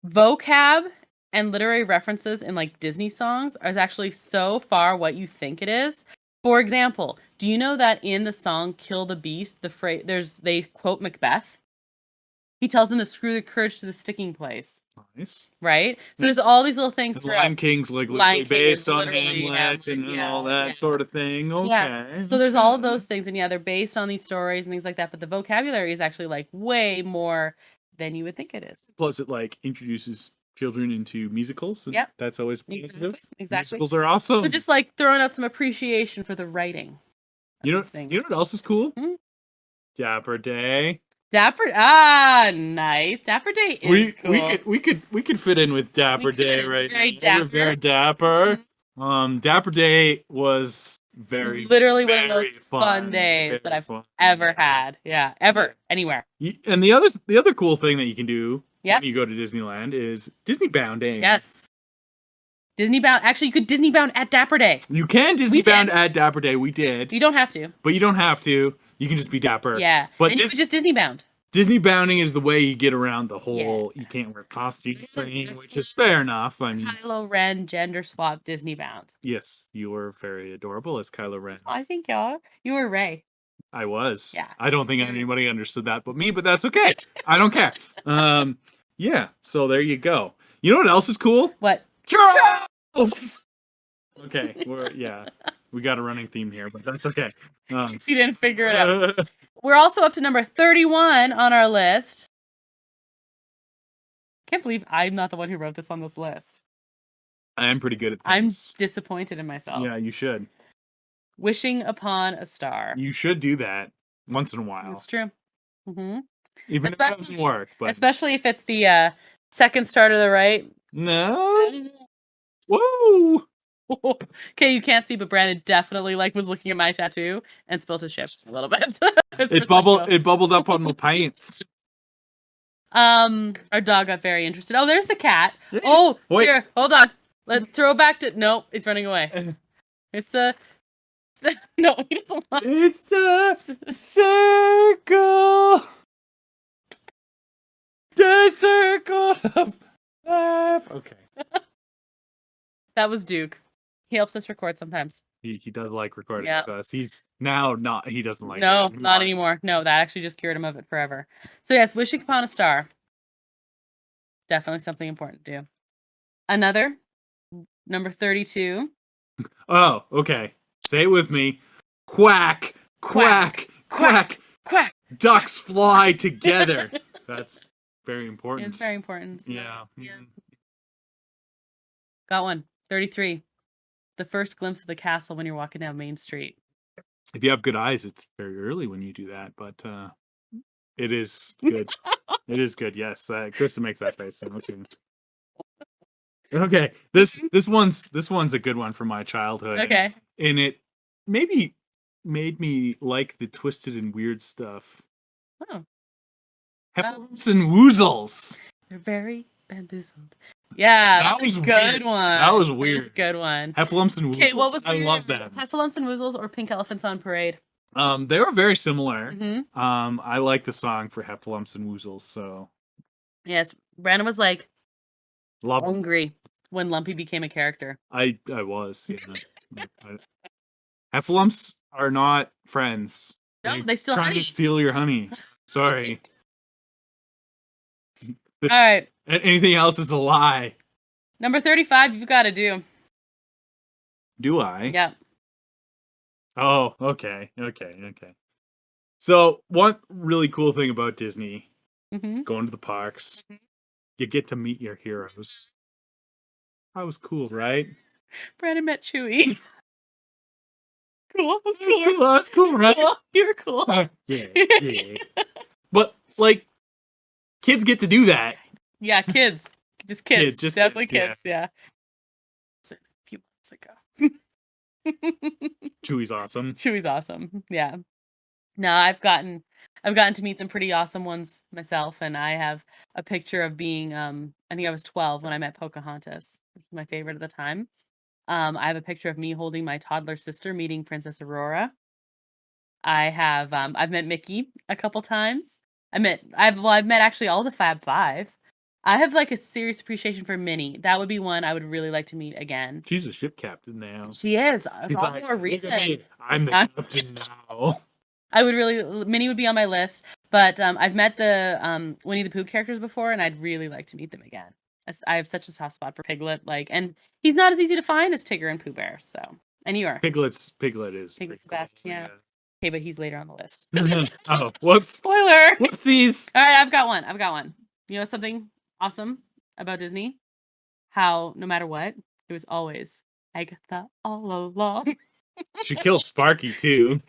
Vocab and literary references in like Disney songs is actually so far what you think it is. For example, do you know that in the song "Kill the Beast," they quote Macbeth? He tells them to screw the courage to the sticking place. Nice. Right? So there's all these little things throughout. Lion King's like loosely based on Hamlet and all that sort of thing. Okay. Yeah. So there's all of those things, and they're based on these stories and things like that, but the vocabulary is actually like way more than you would think it is. Plus it like introduces children into musicals. Yeah. That's always positive. Exactly. Musicals are awesome. So just like throwing out some appreciation for the writing. You know what else is cool? Dapper Day. Nice. Dapper Day is cool. We could fit in with Dapper Day right now. Very dapper. Dapper Day was literally one of those fun days that I've ever had. Yeah, ever, anywhere. And the other cool thing that you can do when you go to Disneyland is Disney bounding. Yes. Disney bound. Actually, you could Disney bound at Dapper Day. You can Disney bound at Dapper Day. We did. You don't have to. But you don't have to. You can just be dapper. Yeah. But you could just Disney bound. Disney bounding is the way you get around the whole you can't wear costumes thing, which is fair enough. I mean, Kylo Ren gender swap Disney bound. Yes, you were very adorable as Kylo Ren. I think you were Rey. I was. Yeah. I don't think anybody understood that but me, but that's okay. I don't care. Yeah, so there you go. You know what else is cool? What? Charles! Okay, We got a running theme here, but that's okay. You didn't figure it out. We're also up to number 31 on our list. Can't believe I'm not the one who wrote this on this list. I am pretty good at this. I'm disappointed in myself. Yeah, you should. Wishing upon a star. You should do that once in a while. It's true. Mm-hmm. Even if it doesn't work. But... Especially if it's the second star to the right. No. Whoa. Okay, you can't see, but Brandon definitely was looking at my tattoo and spilled his chips a little bit. It bubbled up on my pants. Our dog got very interested. Oh, there's the cat. Yeah. Oh, wait. Here, hold on. Let's throw back to. Nope, he's running away. It's the. No, he doesn't want. It's the circle. The circle of life. Okay. That was Duke. He helps us record sometimes. He does like recording with us. He's now not. He doesn't like. No, it not anymore. No, that actually just cured him of it forever. So yes, wishing upon a star. Definitely something important to do. Another, number 32. Oh, okay. Say it with me. Quack, quack, quack, quack. Ducks fly together. That's very important. It's very important. So, yeah. Got one. 33. The first glimpse of the castle when you're walking down Main Street. If you have good eyes, it's very early when you do that, but it is good. It is good. Yes, Krysta makes that face. Okay, this one's a good one from my childhood. Okay, and it maybe made me like the twisted and weird stuff. Oh, Heffalumps and Woozles. They're very bamboozled. Yeah, that was a good weird. one. That was weird. That was a good one. Heffalumps and Woozles. Okay, what was weird? I love them. Heffalumps and Woozles or Pink Elephants on Parade? They were very similar. Mm-hmm. I like the song for Heffalumps and Woozles, so. Yes, Brandon was like love hungry when Lumpy became a character. I was, yeah. Heffalumps are not friends. No, they still trying to steal your honey. Sorry. All right. Anything else is a lie. Number 35, you've got to do. Do I? Yeah. Oh, okay. So, one really cool thing about Disney, going to the parks, you get to meet your heroes. That was cool, right? Brandon met Chewie. Cool. That's cool, right? Cool. You're cool. Yeah. But, kids get to do that. Yeah, kids. Just kids. Definitely kids, yeah. A few months ago. Chewie's awesome. Yeah. No, I've gotten to meet some pretty awesome ones myself, and I have a picture of being I think I was 12 when I met Pocahontas, which was my favorite at the time. I have a picture of me holding my toddler sister meeting Princess Aurora. I have I've met Mickey a couple times. I've met actually all the Fab Five. I have a serious appreciation for Minnie. That would be one I would really like to meet again. She's a ship captain now. She is. She's a lot more recent. I'm the captain now. Minnie would be on my list, but I've met the Winnie the Pooh characters before, and I'd really like to meet them again. I have such a soft spot for Piglet, and he's not as easy to find as Tigger and Pooh Bear. So, and you are. Piglet is Piglet's the best. Yeah. Okay, but he's later on the list. Oh, whoops! Spoiler. Whoopsies! All right, I've got one. You know something awesome about Disney? How no matter what, it was always Agatha all along. She killed Sparky too.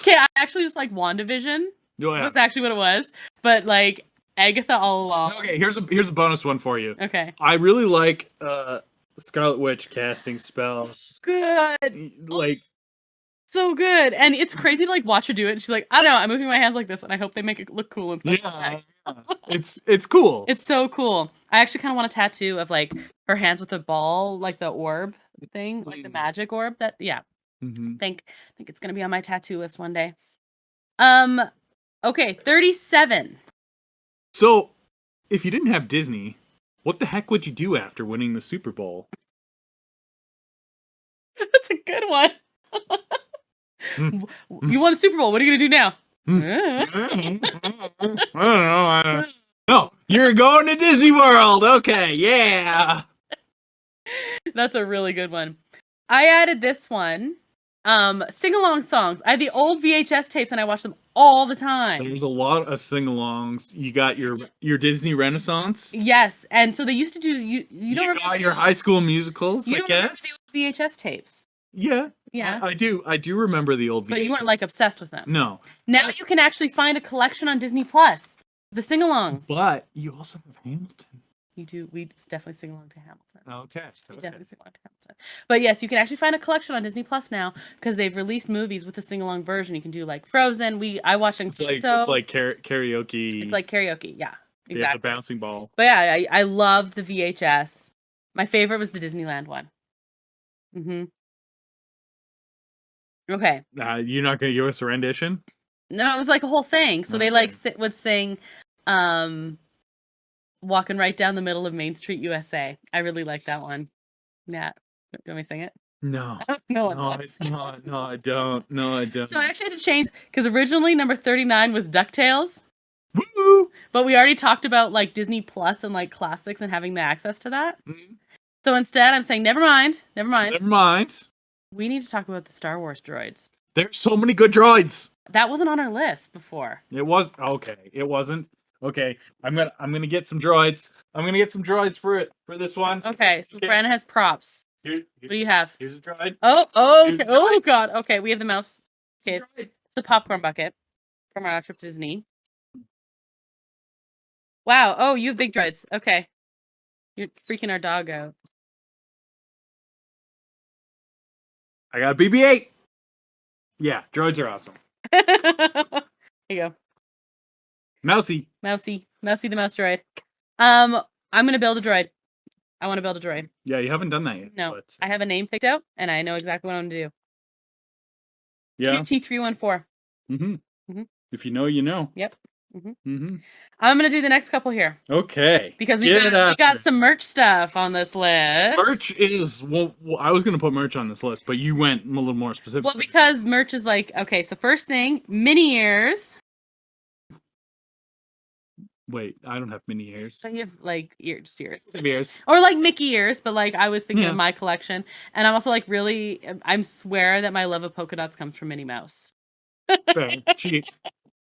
Okay, I actually just like WandaVision. Oh, yeah. That's actually what it was. But Agatha all along. Okay, here's a bonus one for you. Okay. I really like Scarlet Witch casting spells. Good. So good. And it's crazy to watch her do it. And she's like, I don't know, I'm moving my hands like this and I hope they make it look cool and stuff. Yeah. Nice. It's cool. It's so cool. I actually kind of want a tattoo of her hands with a ball, the orb thing, the magic orb. That I think it's gonna be on my tattoo list one day. Okay, 37. So, if you didn't have Disney, what the heck would you do after winning the Super Bowl? That's a good one. You won the Super Bowl. What are you gonna do now? I don't know. No, you're going to Disney World. Okay, yeah. That's a really good one. I added this one. Sing-along songs. I had the old VHS tapes and I watched them all the time. There's a lot of sing-alongs. You got your Disney Renaissance. Yes, and so they used to do you don't got your High School Musicals, you I don't guess. remember the VHS tapes. Yeah. Yeah. I do remember the old VHS. But you weren't like obsessed with them. No. Now you can actually find a collection on Disney Plus. The sing-alongs. But you also have Hamilton. You do. We definitely sing along to Hamilton. Okay. We definitely sing along to Hamilton. But yes, you can actually find a collection on Disney Plus now because they've released movies with a sing-along version. You can do like Frozen. I watched Encanto. It's like karaoke. It's like karaoke. Yeah, exactly. The bouncing ball. But yeah, I loved the VHS. My favorite was the Disneyland one. Okay. You're not gonna give us a rendition? No, it was like a whole thing. So they like would sing Walking Right Down the Middle of Main Street, USA. I really like that one. Yeah. Do you want me to sing it? No. No, I don't. No, I don't. So I actually had to change because originally number 39 was Ducktales. Woo! But we already talked about like Disney Plus and like classics and having the access to that. Mm-hmm. So instead I'm saying never mind. We need to talk about the Star Wars droids. There's so many good droids. That wasn't on our list before. It was okay. It wasn't. Okay. I'm gonna get some droids. I'm gonna get some droids for this one. Okay, so Brenna has props. What do you have? Here's a droid. Okay. Oh god. Okay, we have the mouse kid. It's a popcorn bucket from our trip to Disney. Wow. Oh, you have big droids. Okay. You're freaking our dog out. I got a BB-8. Yeah, droids are awesome. There you go. Mousy the mouse droid. I'm gonna build a droid. I want to build a droid. Yeah, you haven't done that yet. No, I have a name picked out, and I know exactly what I'm gonna do. Yeah. T314. If you know, you know. Yep. I'm gonna do the next couple here. Okay. Because we got some merch stuff on this list. Merch is I was gonna put merch on this list, but you went a little more specific. Well, because merch is like okay. So first thing, mini ears. Wait, I don't have mini ears. So you have like ears. Ears. Or like Mickey ears, but like I was thinking of my collection. And I'm also like really, I swear that my love of polka dots comes from Minnie Mouse. Fair.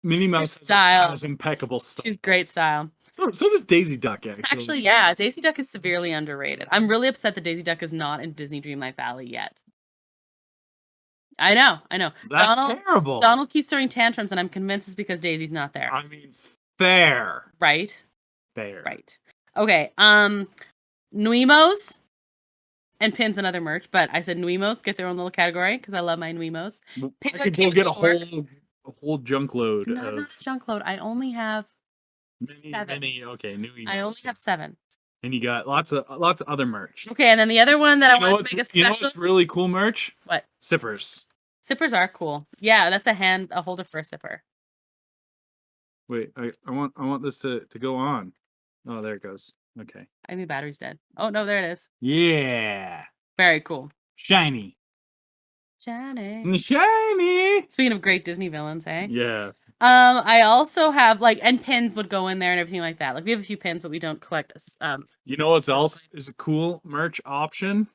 Minnie Mouse has impeccable style. She's great style. So does Daisy Duck, actually. Actually, yeah. Daisy Duck is severely underrated. I'm really upset that Daisy Duck is not in Disney Dreamlight Valley yet. I know. That's terrible. Donald keeps throwing tantrums, and I'm convinced it's because Daisy's not there. I mean, fair. Right? Fair. Right. Okay. Nuimos and pins and other merch, but I said Nuimos get their own little category because I love my Nuimos. I could go get a whole junk load not junk load. I only have 7. Okay, Nuimos. I only have 7. And you got lots of other merch. Okay, and then the other one that I wanted to make a special. You know what's really cool merch? What? Sippers. Sippers are cool. Yeah, that's a holder for a sipper. Wait, I want this to go on. Oh, there it goes. Okay. I think the battery's dead. Oh no, there it is. Yeah. Very cool. Shiny. Shiny. Speaking of great Disney villains, hey? Yeah. I also have and pins would go in there and everything like that. Like we have a few pins, but we don't collect. You know what else is a cool merch option?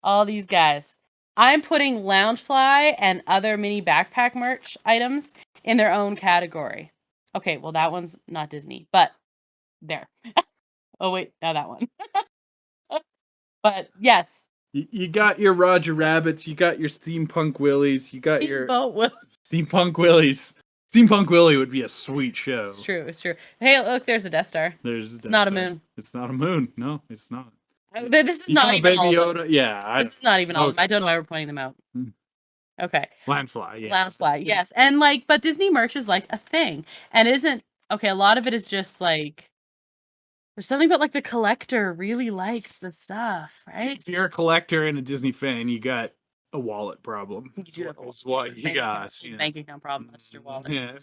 All these guys. I'm putting Loungefly and other mini backpack merch items in their own category. Okay, well that one's not Disney, but there. Oh wait, now that one. But yes. You got your Roger Rabbits, you got your Steampunk Willies, you got your Steampunk Willies. Steampunk Willie would be a sweet show. It's true. Hey, look, there's a Death Star. It's not a moon. It's not a moon. No, it's not. This is not even Baby Yoda. Yeah. This is not even all of them. I don't know why we're pointing them out. Okay. Loungefly, yeah. Loungefly, yes. And but Disney merch is a thing. And a lot of it is just there's something about the collector really likes the stuff, right? If you're a collector and a Disney fan, you got a wallet problem. You do have what you got. Bank account problem. That's your wallet. Yeah.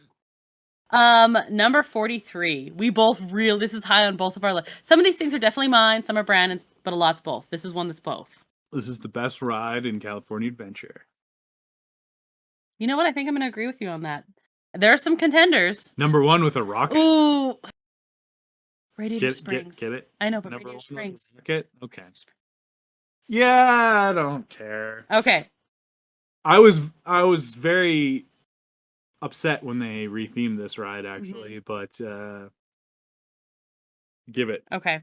Number 43. We both this is high on both of our lists. Some of these things are definitely mine, some are Brandon's, but a lot's both. This is one that's both. This is the best ride in California Adventure. You know what? I think I'm going to agree with you on that. There are some contenders. Number 1 with a rocket. Ooh. Radiator Springs. Get it? I know, but Number Radiator Springs. Rocket? Okay. Yeah, I don't care. Okay. I was very upset when they rethemed this ride, actually, but give it. Okay.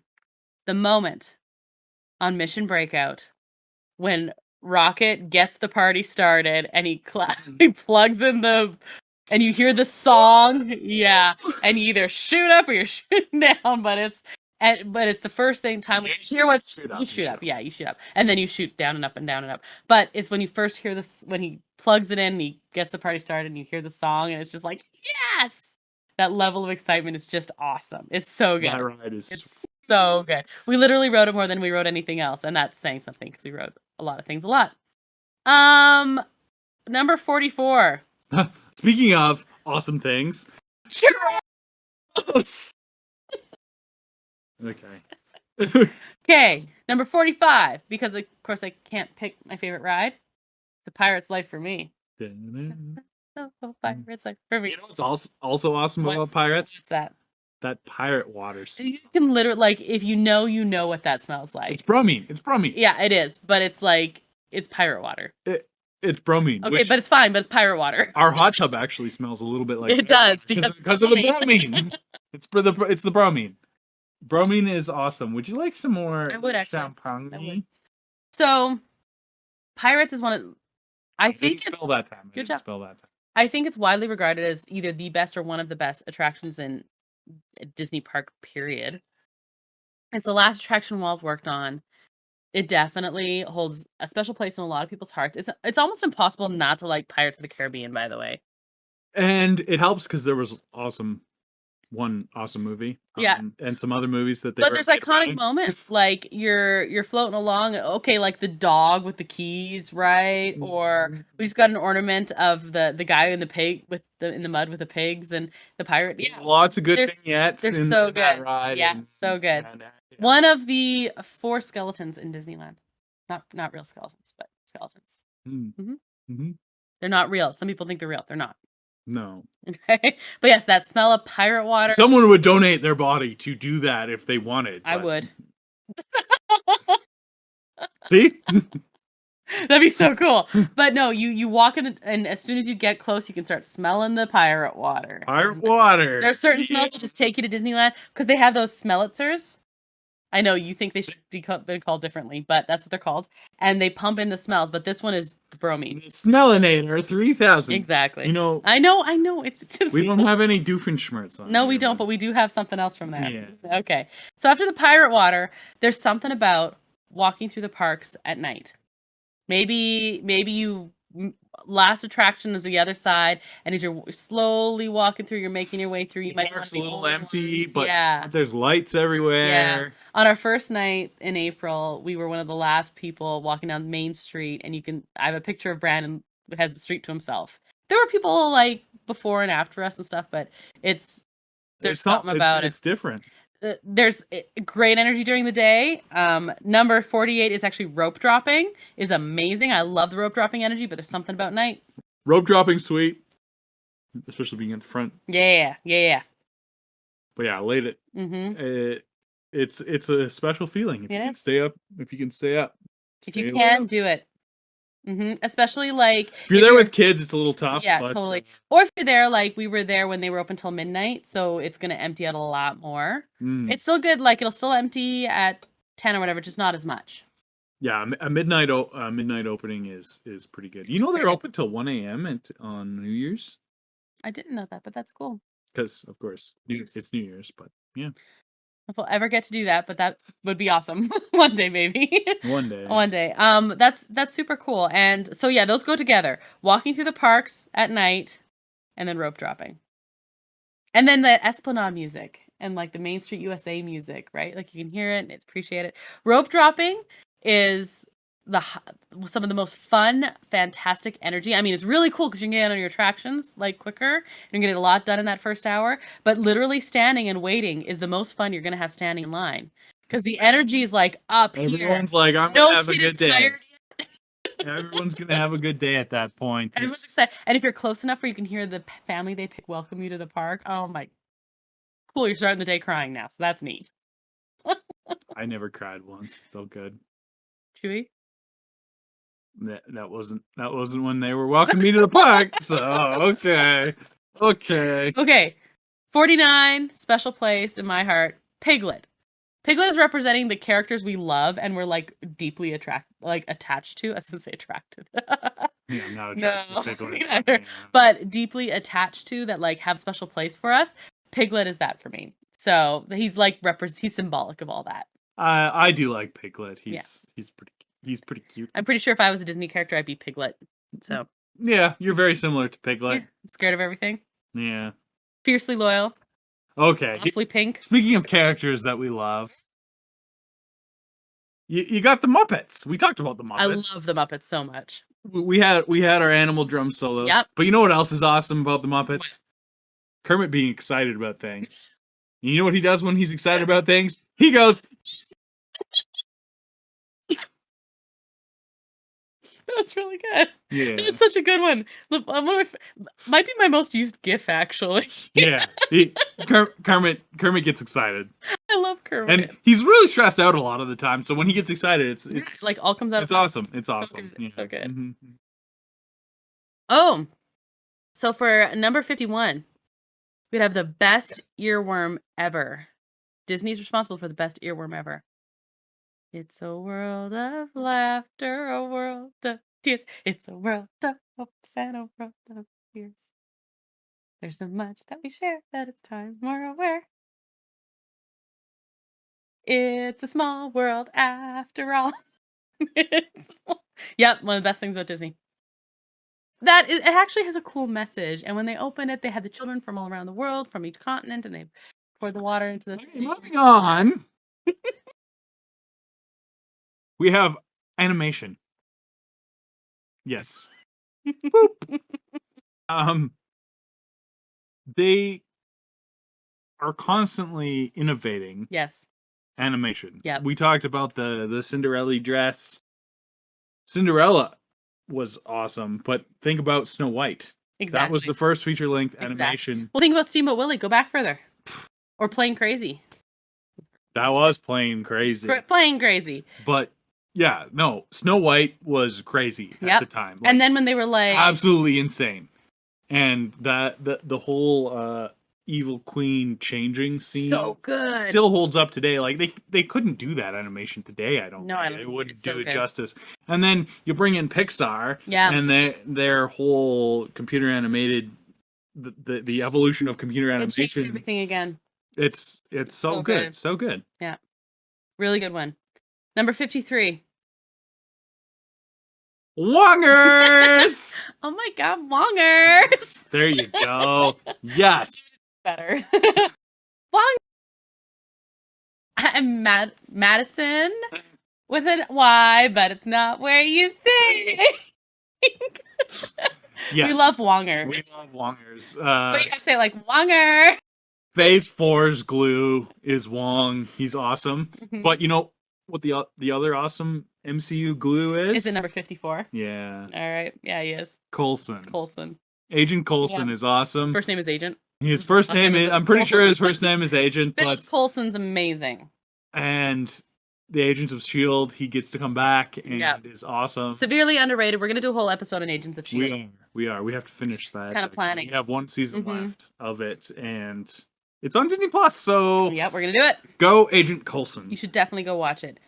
The moment on Mission Breakout when Rocket gets the party started and he plugs in and you hear the song, yeah, and you either shoot up or you're shooting down, but it's the first time when you hear you shoot up, yeah, you shoot up, and then you shoot down and up and down and up. But it's when you first hear this, when he plugs it in, and he gets the party started, and you hear the song, and it's just like, yes, that level of excitement is just awesome. It's so good. That ride is so good. We literally wrote it more than we wrote anything else, and that's saying something because we wrote a lot of things a lot. Number 44. Speaking of awesome things. Okay. Okay, number 45, because of course I can't pick my favorite ride. The Pirate's Life for me. Pirate's Life for me. You know what's also awesome about Pirates? What's that? That pirate water. You can literally, like, if you know what that smells like. It's bromine. It's bromine. Yeah, it is, but it's like, it's pirate water. It's bromine. Okay, but it's fine, but it's pirate water. Our hot tub actually smells a little bit like it does because of the bromine. It's the bromine. Bromine is awesome. Would you like some more champagne? I would. So, Pirates is one of, I think it's spell that time. Good job. Spell that time. I think it's widely regarded as either the best or one of the best attractions in Disney park, period. It's the last attraction Walt worked on. It definitely holds a special place in a lot of people's hearts. It's almost impossible not to like Pirates of the Caribbean, by the way. And it helps because there was one awesome movie. Yeah. And some other movies that they But there's iconic moments, like you're floating along, okay, like the dog with the keys, right? Or we just got an ornament of the guy in the pig in the mud with the pigs and the pirate. Yeah. Lots of good vignettes. They're so good. That ride. Yeah, so good. One of the 4 skeletons in Disneyland. Not real skeletons, but skeletons. They're not real. Some people think they're real. They're not. No. Okay. But yes, that smell of pirate water. Someone would donate their body to do that if they wanted. I would. See? That'd be so cool. But no, you walk in, and as soon as you get close, you can start smelling the pirate water. Pirate water. There's certain smells that just take you to Disneyland because they have those smellitzers. I know you think they should be called differently, but that's what they're called. And they pump in the smells, but this one is bromine. Smellinator 3000. Exactly. You know. I know. It's just. We don't have any Doofenshmirtz on. No, we don't, but we do have something else from there. Yeah. Okay. So after the pirate water, there's something about walking through the parks at night. Maybe you last attraction is the other side, and as you're slowly walking through, you're making your way through. You might park's a little empty, but there's lights everywhere. Yeah. On our first night in April, we were one of the last people walking down Main Street, and I have a picture of Brandon who has the street to himself. There were people like before and after us and stuff, but there's something about it. It's different. There's great energy during the day. Number 48 is actually rope dropping. Is amazing. I love the rope dropping energy, but there's something about night. Rope dropping, sweet, especially being at the front. Yeah. But yeah, late it. It's a special feeling. If you can stay up. If you can do it. Especially like if you're there with kids, it's a little tough. Yeah, totally. Or if you're there, like we were there when they were open till midnight, so it's gonna empty out a lot more. It's still good. Like it'll still empty at 10 or whatever, just not as much. Yeah, a midnight opening is pretty good. You know they're open till 1 a.m. on New Year's. I didn't know that, but that's cool. Because of course it's New Year's, but yeah. If we'll ever get to do that, but that would be awesome. One day, maybe. One day. One day. That's super cool. And so yeah, those go together. Walking through the parks at night, and then rope dropping. And then the Esplanade music and like the Main Street USA music, right? Like you can hear it and appreciate it. Rope dropping is some of the most fun, fantastic energy. I mean, it's really cool because you can get on your attractions like quicker. You can get a lot done in that first hour. But literally standing and waiting is the most fun you're going to have standing in line because the energy is like up here. Everyone's like, I'm going to have a good day. Everyone's going to have a good day at that point. Everyone's excited. And if you're close enough where you can hear the family they pick welcome you to the park, oh my, cool, you're starting the day crying now. So that's neat. I never cried once. It's all good. Chewie? That wasn't when they were welcoming me to the park. So okay. 49, special place in my heart. Piglet. Piglet is representing the characters we love and we're like deeply attached to. I was gonna say attracted. Yeah, I'm not attracted to Piglet. Either, but deeply attached to that like have special place for us. Piglet is that for me. So he's like he's symbolic of all that. I do like Piglet. He's pretty cute. I'm pretty sure if I was a Disney character, I'd be Piglet. So yeah, you're very similar to Piglet. Yeah, scared of everything. Yeah. Fiercely loyal. Okay. Awfully pink. Speaking of characters that we love, you got the Muppets. We talked about the Muppets. I love the Muppets so much. We had our animal drum solos. Yep. But you know what else is awesome about the Muppets? What? Kermit being excited about things. You know what he does when he's excited about things? He goes. That's really good. Yeah, it's such a good one. Might be my most used GIF actually. Yeah, Kermit gets excited. I love Kermit, and he's really stressed out a lot of the time. So when he gets excited, it's like all comes out. It's awesome. It's so awesome. Good. It's so good. Mm-hmm. Oh, so for number 51, we'd have the best earworm ever. Disney's responsible for the best earworm ever. It's a world of laughter, a world of tears. It's a world of hopes and a world of fears. There's so much that we share that it's time we're aware. It's a small world after all. Yep, one of the best things about Disney. It actually has a cool message. And when they opened it, they had the children from all around the world, from each continent, and they poured the water into the... Moving on. We have animation. Yes. Boop. They are constantly innovating. Yes. Animation. Yeah. We talked about the Cinderella dress. Cinderella was awesome, but think about Snow White. Exactly. That was the first feature-length animation. Well, think about Steamboat Willie. Go back further. Or Plain Crazy. That was Plain Crazy. Plain Crazy. But yeah, no, Snow White was crazy at the time. And then when they were like absolutely insane. And the whole evil queen changing scene so good. Still holds up today. Like they couldn't do that animation today, I don't think. It wouldn't do it justice. And then you bring in Pixar and their whole computer animated the evolution of computer animation. Everything again. It's so good. So good. Yeah. Really good one. Number 53. Wongers! Oh my god, Wongers! There you go. Yes. Better. Wong. I'm Madison with an Y, but it's not where you think. Yes. We love Wongers. We love Wongers. But you have to say like Wonger. Phase 4's glue is Wong. He's awesome. Mm-hmm. But you know what the other awesome MCU glue is? Is it number 54? Yeah. All right. Yeah, he is. Coulson. Agent Coulson is awesome. His first name is Agent. His first name is... I'm pretty sure his first name is Agent, but... Coulson's amazing. And the Agents of S.H.I.E.L.D., he gets to come back and is awesome. Severely underrated. We're going to do a whole episode on Agents of S.H.I.E.L.D. We are. We have to finish that. Kind of planning. We have one season left of it, and it's on Disney+, so... Yep, we're going to do it. Go Agent Coulson. You should definitely go watch it.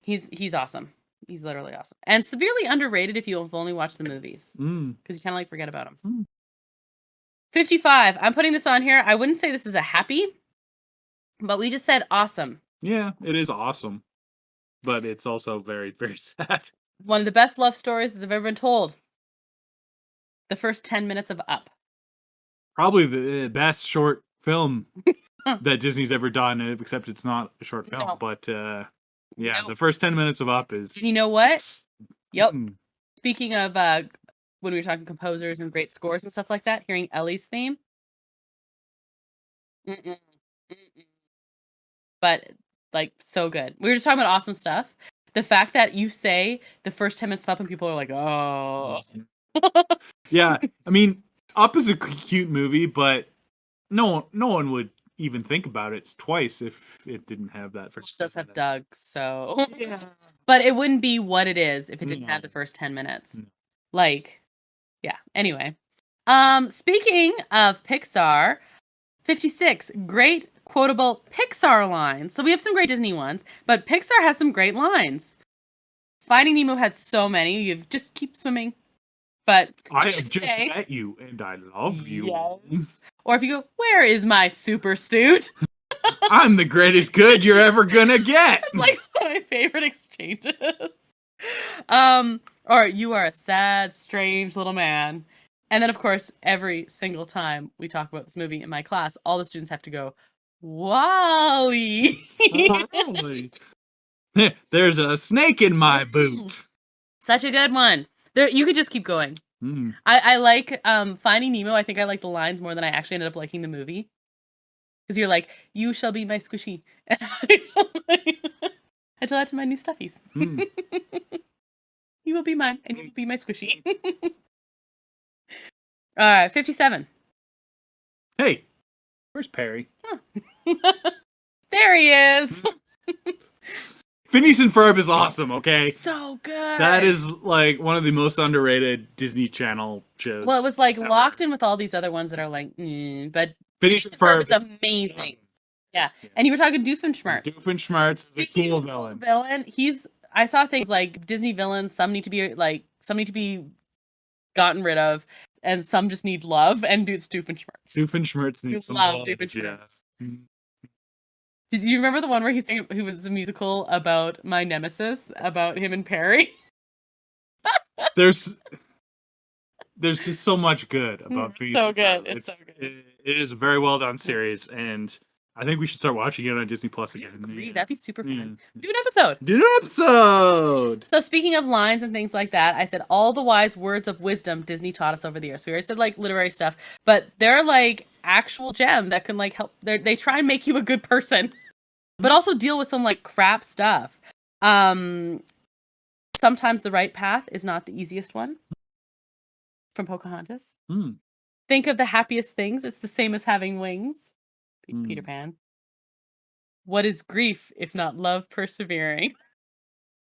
He's awesome. He's literally awesome. And severely underrated if you've only watched the movies. Because you kind of like forget about him. 55. I'm putting this on here. I wouldn't say this is a happy, but we just said awesome. Yeah, it is awesome. But it's also very, very sad. One of the best love stories that have ever been told. The first 10 minutes of Up. Probably the best short film that Disney's ever done, except it's not a short film. No. But the first 10 minutes of Up is... You know what? Yep. Speaking of when we were talking composers and great scores and stuff like that, hearing Ellie's theme. But, like, so good. We were just talking about awesome stuff. The fact that you say the first 10 minutes of Up and people are like, oh. Yeah, I mean, Up is a cute movie, but no one would even think about it twice if it didn't have that first. It does have Doug, so yeah. But it wouldn't be what it is if it didn't have the first 10 minutes. Like, yeah. Anyway, speaking of Pixar, 56 great quotable Pixar lines. So we have some great Disney ones, but Pixar has some great lines. Finding Nemo had so many. You just keep swimming. But I have just met you and I love you. Yes. Or if you go, where is my super suit? I'm the greatest good you're ever gonna get. It's like one of my favorite exchanges. Or you are a sad, strange little man. And then, of course, every single time we talk about this movie in my class, all the students have to go, Wally. There's a snake in my boot. Such a good one. There, you could just keep going. I like Finding Nemo. I think I like the lines more than I actually ended up liking the movie. Because you're like, you shall be my squishy. I tell that to my new stuffies. You will be mine, and you will be my squishy. All right, 57. Hey, where's Perry? Huh. There he is. Phineas and Ferb is awesome, okay? So good. That is like one of the most underrated Disney Channel shows. Well, it was like locked in with all these other ones that are like, but Phineas and Ferb is amazing. Awesome. Yeah. And you were talking Doofenshmirtz. Doofenshmirtz, the cool villain. I saw things like Disney villains, some need to be gotten rid of, and some just need love, and it's Doofenshmirtz. Doofenshmirtz needs some love. Doofenshmirtz. Yeah. Did you remember the one where he was a musical about my nemesis, about him and Perry? There's just so much good about Phineas. So good. It's so good. It is a very well done series, and I think we should start watching it on Disney Plus again. Yeah, that'd be super fun. Do an episode. So speaking of lines and things like that, I said all the wise words of wisdom Disney taught us over the years. So we already said like literary stuff, but they're like actual gems that can like help. They try and make you a good person, but also deal with some like crap stuff. Sometimes the right path is not the easiest one. From Pocahontas. Think of the happiest things. It's the same as having wings. Peter Pan. What is grief if not love persevering?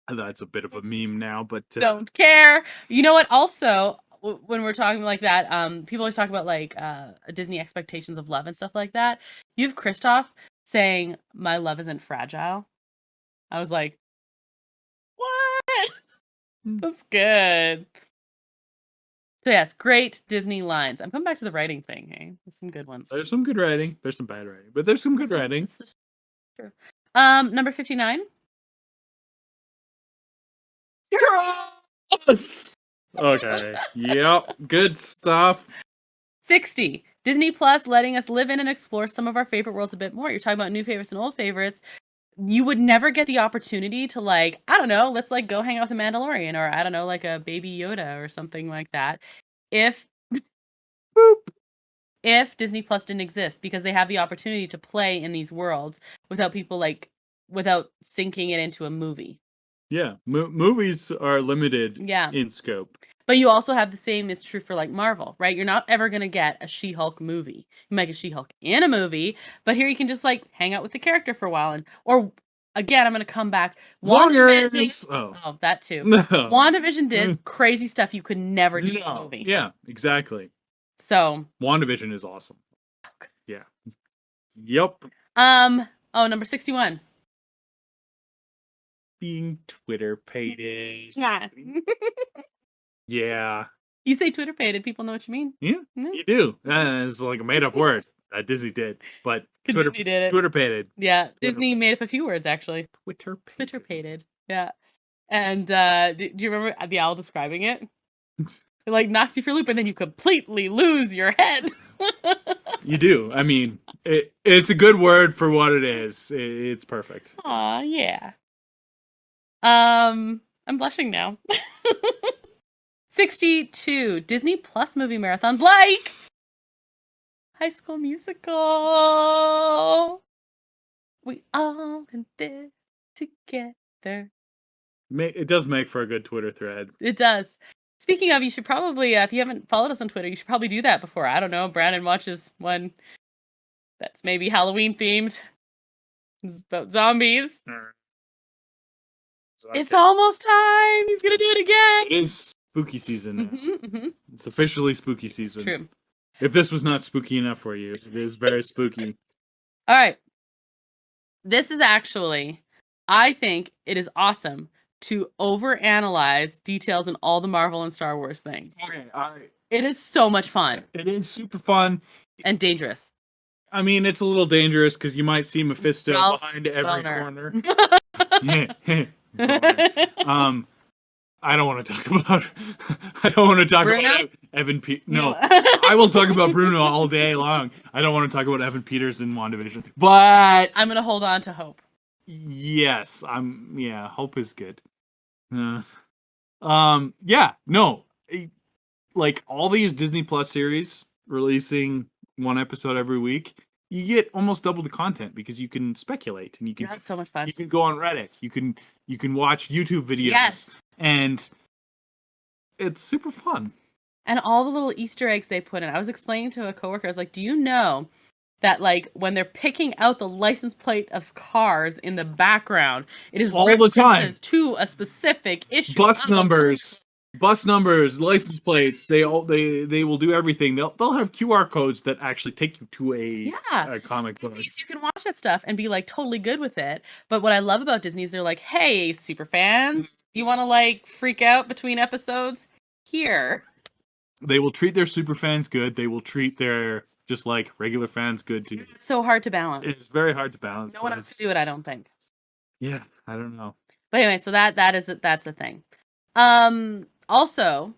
That's a bit of a meme now, but don't care. You know what? Also, when we're talking like that, people always talk about like Disney expectations of love and stuff like that. You have Kristoff saying, "My love isn't fragile." I was like, "What?" That's good. So yes, great Disney lines. I'm coming back to the writing thing. Hey, there's some good ones. There's some good writing. There's some bad writing, but there's some good writing. True. Number 59. Yes. Okay. Yep. Good stuff. 60. Disney Plus letting us live in and explore some of our favorite worlds a bit more. You're talking about new favorites and old favorites. You would never get the opportunity to like, I don't know, let's like go hang out with a Mandalorian, or I don't know, like a baby Yoda or something like that. If Disney Plus didn't exist, because they have the opportunity to play in these worlds without sinking it into a movie. Yeah, movies are limited in scope. But you also have the same is true for like Marvel, right? You're not ever going to get a She-Hulk movie. You might get She-Hulk in a movie, but here you can just like hang out with the character for a while. Or again, I'm going to come back. Oh, that too. No. WandaVision did crazy stuff you could never do in a movie. Yeah, exactly. So WandaVision is awesome. Yeah. Yep. Number 61. Being Twitter pated. Yeah. Yeah. You say Twitter pated, people know what you mean. Yeah, you do. It's like a made up word that Disney did, but Disney did it. Twitter pated. Yeah, Disney made up a few words actually. Twitter pated. Yeah. And do you remember the owl describing it? It like knocks you for a loop and then you completely lose your head. You do. I mean, it's a good word for what it is. It's perfect. Aw, yeah. I'm blushing now. 62. Disney Plus movie marathons like High School Musical. We all in this together. It does make for a good Twitter thread. It does. Speaking of, you should probably, if you haven't followed us on Twitter, you should probably do that before, I don't know, Brandon watches one that's maybe Halloween themed. It's about zombies. It's almost time. He's gonna do it again. It is spooky season now. It's officially spooky season. It's true. If this was not spooky enough for you, it is very spooky. All right. This is actually, I think it is awesome to overanalyze details in all the Marvel and Star Wars things. Okay, all right. It is so much fun. It is super fun. And dangerous. I mean, it's a little dangerous because you might see Mephisto behind every corner. I don't want to talk about. I don't want to talk about Evan. No, I will talk about Bruno all day long. I don't want to talk about Evan Peters in WandaVision, but I'm gonna hold on to hope. Yes, Yeah, hope is good. Yeah, no, like all these Disney Plus series releasing one episode every week. You get almost double the content because you can speculate and you can. That's so much fun. You can go on Reddit. You can watch YouTube videos. And it's super fun. And all the little Easter eggs they put in. I was explaining to a coworker, I was like, do you know that like when they're picking out the license plate of cars in the background, it is all the time to a specific issue. Bus numbers, license plates, they will do everything. They'll have QR codes that actually take you to a comic book. You can watch that stuff and be like totally good with it. But what I love about Disney is they're like, hey, super fans, you want to like freak out between episodes? Here. They will treat their super fans good. They will treat their just like regular fans good too. It's so hard to balance. It's very hard to balance. No one else can do it, I don't think. Yeah, I don't know. But anyway, so that's a thing. Also,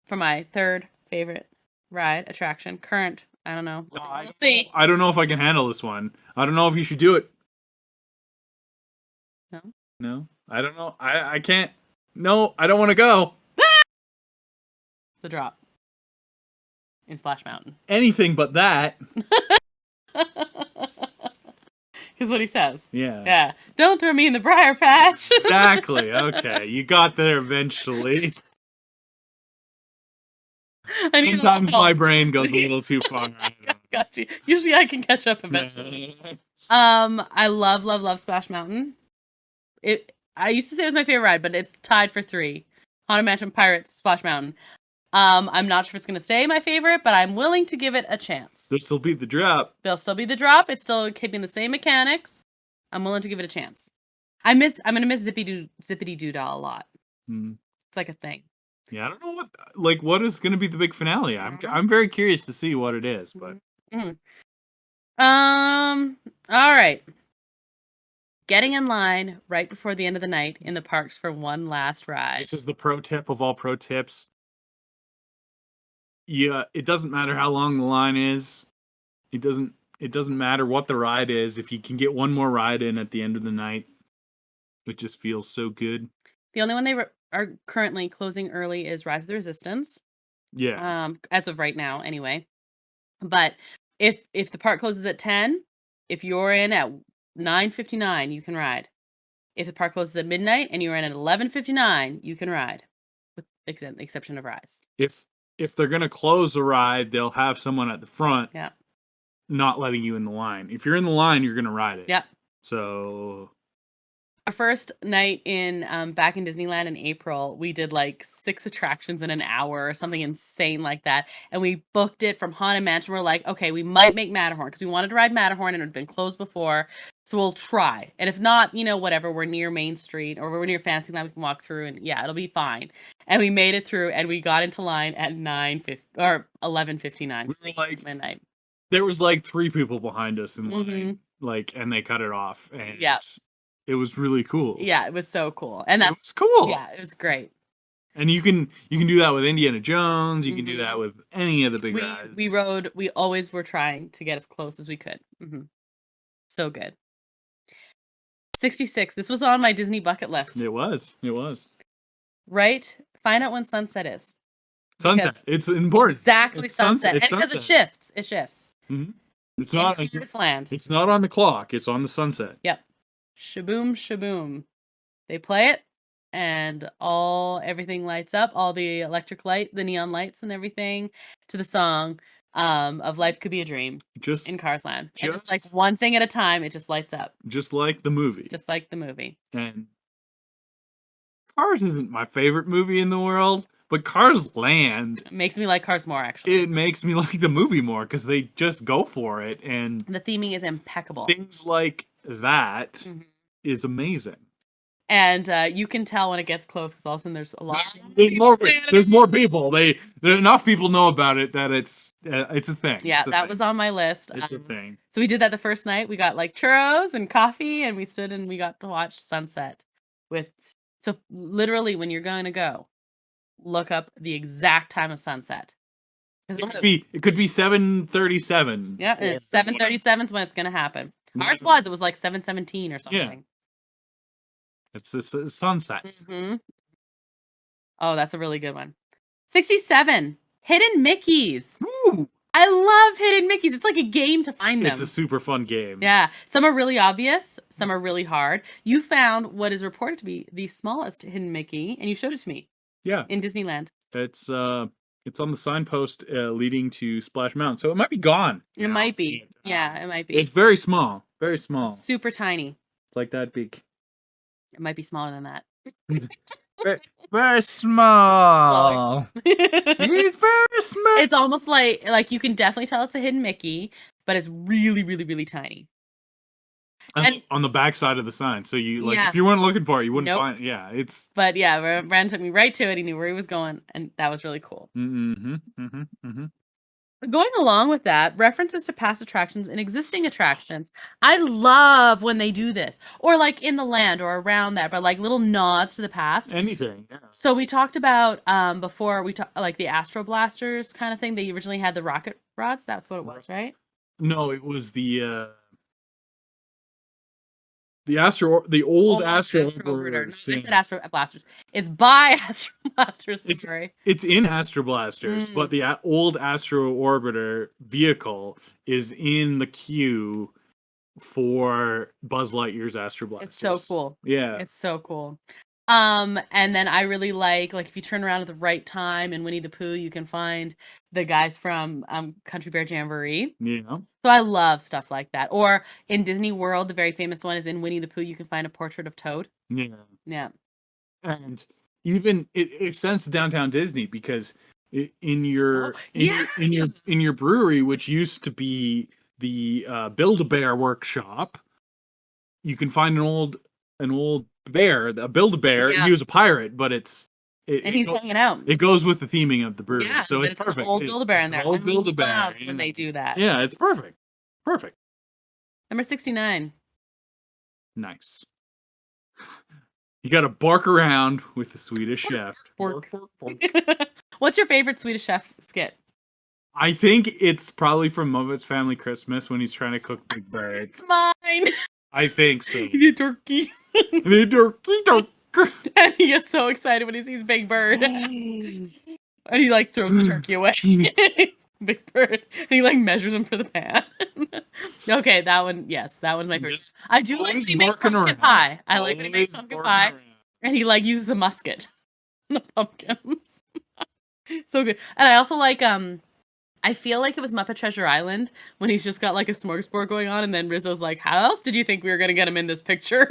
for my third favorite ride attraction, current, I don't know. We'll see. I don't know if I can handle this one. I don't know if you should do it. No, I don't know. I can't. No, I don't want to go. The drop in Splash Mountain. Anything but that. Here's what he says. Yeah. Don't throw me in the briar patch. Exactly. Okay, you got there eventually. Sometimes my brain goes a little too far. Got you. Usually I can catch up eventually. I love Splash Mountain. I used to say it was my favorite ride, but it's tied for 3. Haunted Mansion, Pirates, Splash Mountain. I'm not sure if it's gonna stay my favorite, but I'm willing to give it a chance. There'll still be the drop. It's still keeping the same mechanics. I'm willing to give it a chance. I'm gonna miss Zippity Doodah a lot. It's like a thing. Yeah, I don't know what is going to be the big finale. I'm very curious to see what it is, but all right. Getting in line right before the end of the night in the parks for one last ride. This is the pro tip of all pro tips. Yeah, it doesn't matter how long the line is. It doesn't matter what the ride is. If you can get one more ride in at the end of the night, it just feels so good. The only one they are currently closing early is Rise of the Resistance. Yeah. As of right now, anyway. But if the park closes at 10, if you're in at 9:59, you can ride. If the park closes at midnight and you're in at 11:59, you can ride, with the exception of Rise. If they're gonna close a ride, they'll have someone at the front. Yeah. Not letting you in the line. If you're in the line, you're gonna ride it. Yeah. So our first night in back in Disneyland in April, we did like 6 attractions in an hour or something insane like that. And we booked it from Haunted Mansion. We're like, okay, we might make Matterhorn because we wanted to ride Matterhorn and it had been closed before. So we'll try. And if not, whatever, we're near Main Street or we're near Fantasyland, we can walk through and yeah, it'll be fine. And we made it through and we got into line at 9:50 or 11:59. We were like midnight. There was like 3 people behind us in line, and they cut it off. And it was really cool. Yeah, it was so cool. And that's it was cool. Yeah, it was great. And you can do that with Indiana Jones. You can do that with any of the big rides. We always were trying to get as close as we could. So good. 66. This was on my Disney bucket list. It was. Right? Find out when sunset is. Sunset. It's important. Exactly, sunset. And because it shifts. It's not It's not on the clock. It's on the sunset. Yep. Shaboom, shaboom. They play it, and everything lights up. All the electric light, the neon lights, and everything to the song. of Life Could Be a Dream Just in Cars Land. And just like just- one thing at a time, it just lights up. Just like the movie. Just like the movie. And Cars isn't my favorite movie in the world, but Cars Land It makes me like Cars more, actually. it makes me like the movie more because they just go for it, and The theming is impeccable. things like that is amazing. And you can tell when it gets close because all of a sudden there's a lot. There's more people. Enough people know about it that it's a thing. Yeah, that was on my list. It's a thing. So we did that the first night. We got like churros and coffee, and we stood and we got to watch sunset. So literally, when you're going to go, look up the exact time of sunset. It could be 7:37. Yeah, and it's 7:37 is when it's gonna happen. Ours was. It was like 7:17 or something. Yeah. It's a sunset. Oh, that's a really good one. 67. Hidden Mickeys. Woo! I love Hidden Mickeys. It's like a game to find them. It's a super fun game. Yeah. Some are really obvious. Some are really hard. You found what is reported to be the smallest Hidden Mickey, and you showed it to me. Yeah. In Disneyland. It's on the signpost leading to Splash Mountain, so it might be gone. It might be. Yeah, it might be. It's very small. Very small. Super tiny. It's like that big. It might be smaller than that. Very small. He's very small. It's almost like you can definitely tell it's a Hidden Mickey, but it's really, really, really tiny. And on the back side of the sign, so you Yeah. if you weren't looking for it, you wouldn't find it. Yeah, it's. But yeah, Brandon took me right to it. He knew where he was going, and that was really cool. Going along with that, references to past attractions and existing attractions. I love when they do this, or like in the land or around that, but like little nods to the past. Anything. Yeah. So we talked about before we talked like the Astro Blasters kind of thing. They originally had the rocket rods. That's what it was, right? No, it was the old Astro Orbiter. No, I said Astro Blasters. It's by Astro Blasters. Sorry. It's in Astro Blasters, but the old Astro Orbiter vehicle is in the queue for Buzz Lightyear's Astro Blasters. It's so cool. Yeah. It's so cool. And then I really like if you turn around at the right time in Winnie the Pooh, you can find the guys from Country Bear Jamboree. Yeah. So I love stuff like that. Or in Disney World, the very famous one is in Winnie the Pooh, you can find a portrait of Toad. Yeah. Yeah. And even it extends to Downtown Disney because in your brewery, which used to be the Build-A-Bear workshop, you can find an old bear, a Build-A-Bear. Yeah. He was a pirate, but he's hanging out. It goes with the theming of the brewery, yeah, so it's perfect. Old Build-A-Bear in there. Old Build-A-Bear when they do that. Yeah, it's perfect. Perfect. Number 69. Nice. You got to bark around with the Swedish chef. Bork. What's your favorite Swedish chef skit? I think it's probably from Muppets Family Christmas when he's trying to cook Big Bird. It's mine. I think so. The turkey. The turkey. And he gets so excited when he sees Big Bird. And he like throws the turkey away. Big Bird. And he like measures him for the pan. Okay, that one, yes, that one's my favorite. I do like when he makes pumpkin pie. I like when he makes pumpkin pie. And he like uses a musket on the pumpkins. So good. And I also like I feel like it was Muppet Treasure Island when he's just got like a smorgasbord going on, and then Rizzo's like, "How else did you think we were gonna get him in this picture?"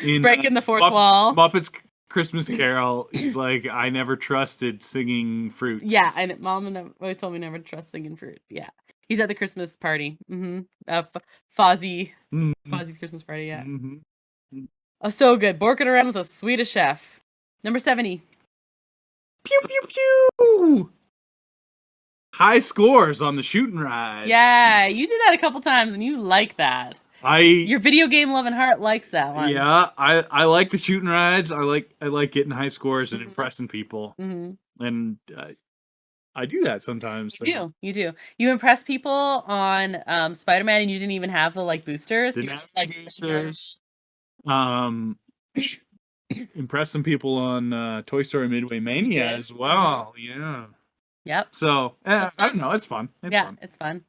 Breaking the fourth wall. Muppets Christmas Carol. He's like, "I never trusted singing fruit." Yeah, and Mom always told me never to trust singing fruit. Yeah, he's at the Christmas party. Fozzie's Christmas party. Yeah. Oh, so good. Borking around with a Swedish chef. Number 70. Pew pew pew. High scores on the shooting rides. Yeah, you did that a couple times, and you like that. Your video game loving heart likes that one. Yeah, I like the shooting rides. I like getting high scores and impressing people, and I do that sometimes. You do. You impress people on Spider-Man, and you didn't even have the like boosters. Didn't have like boosters. Impress some people on Toy Story Midway Mania as well. Yeah. Yep. So I don't know. It's fun. It's fun.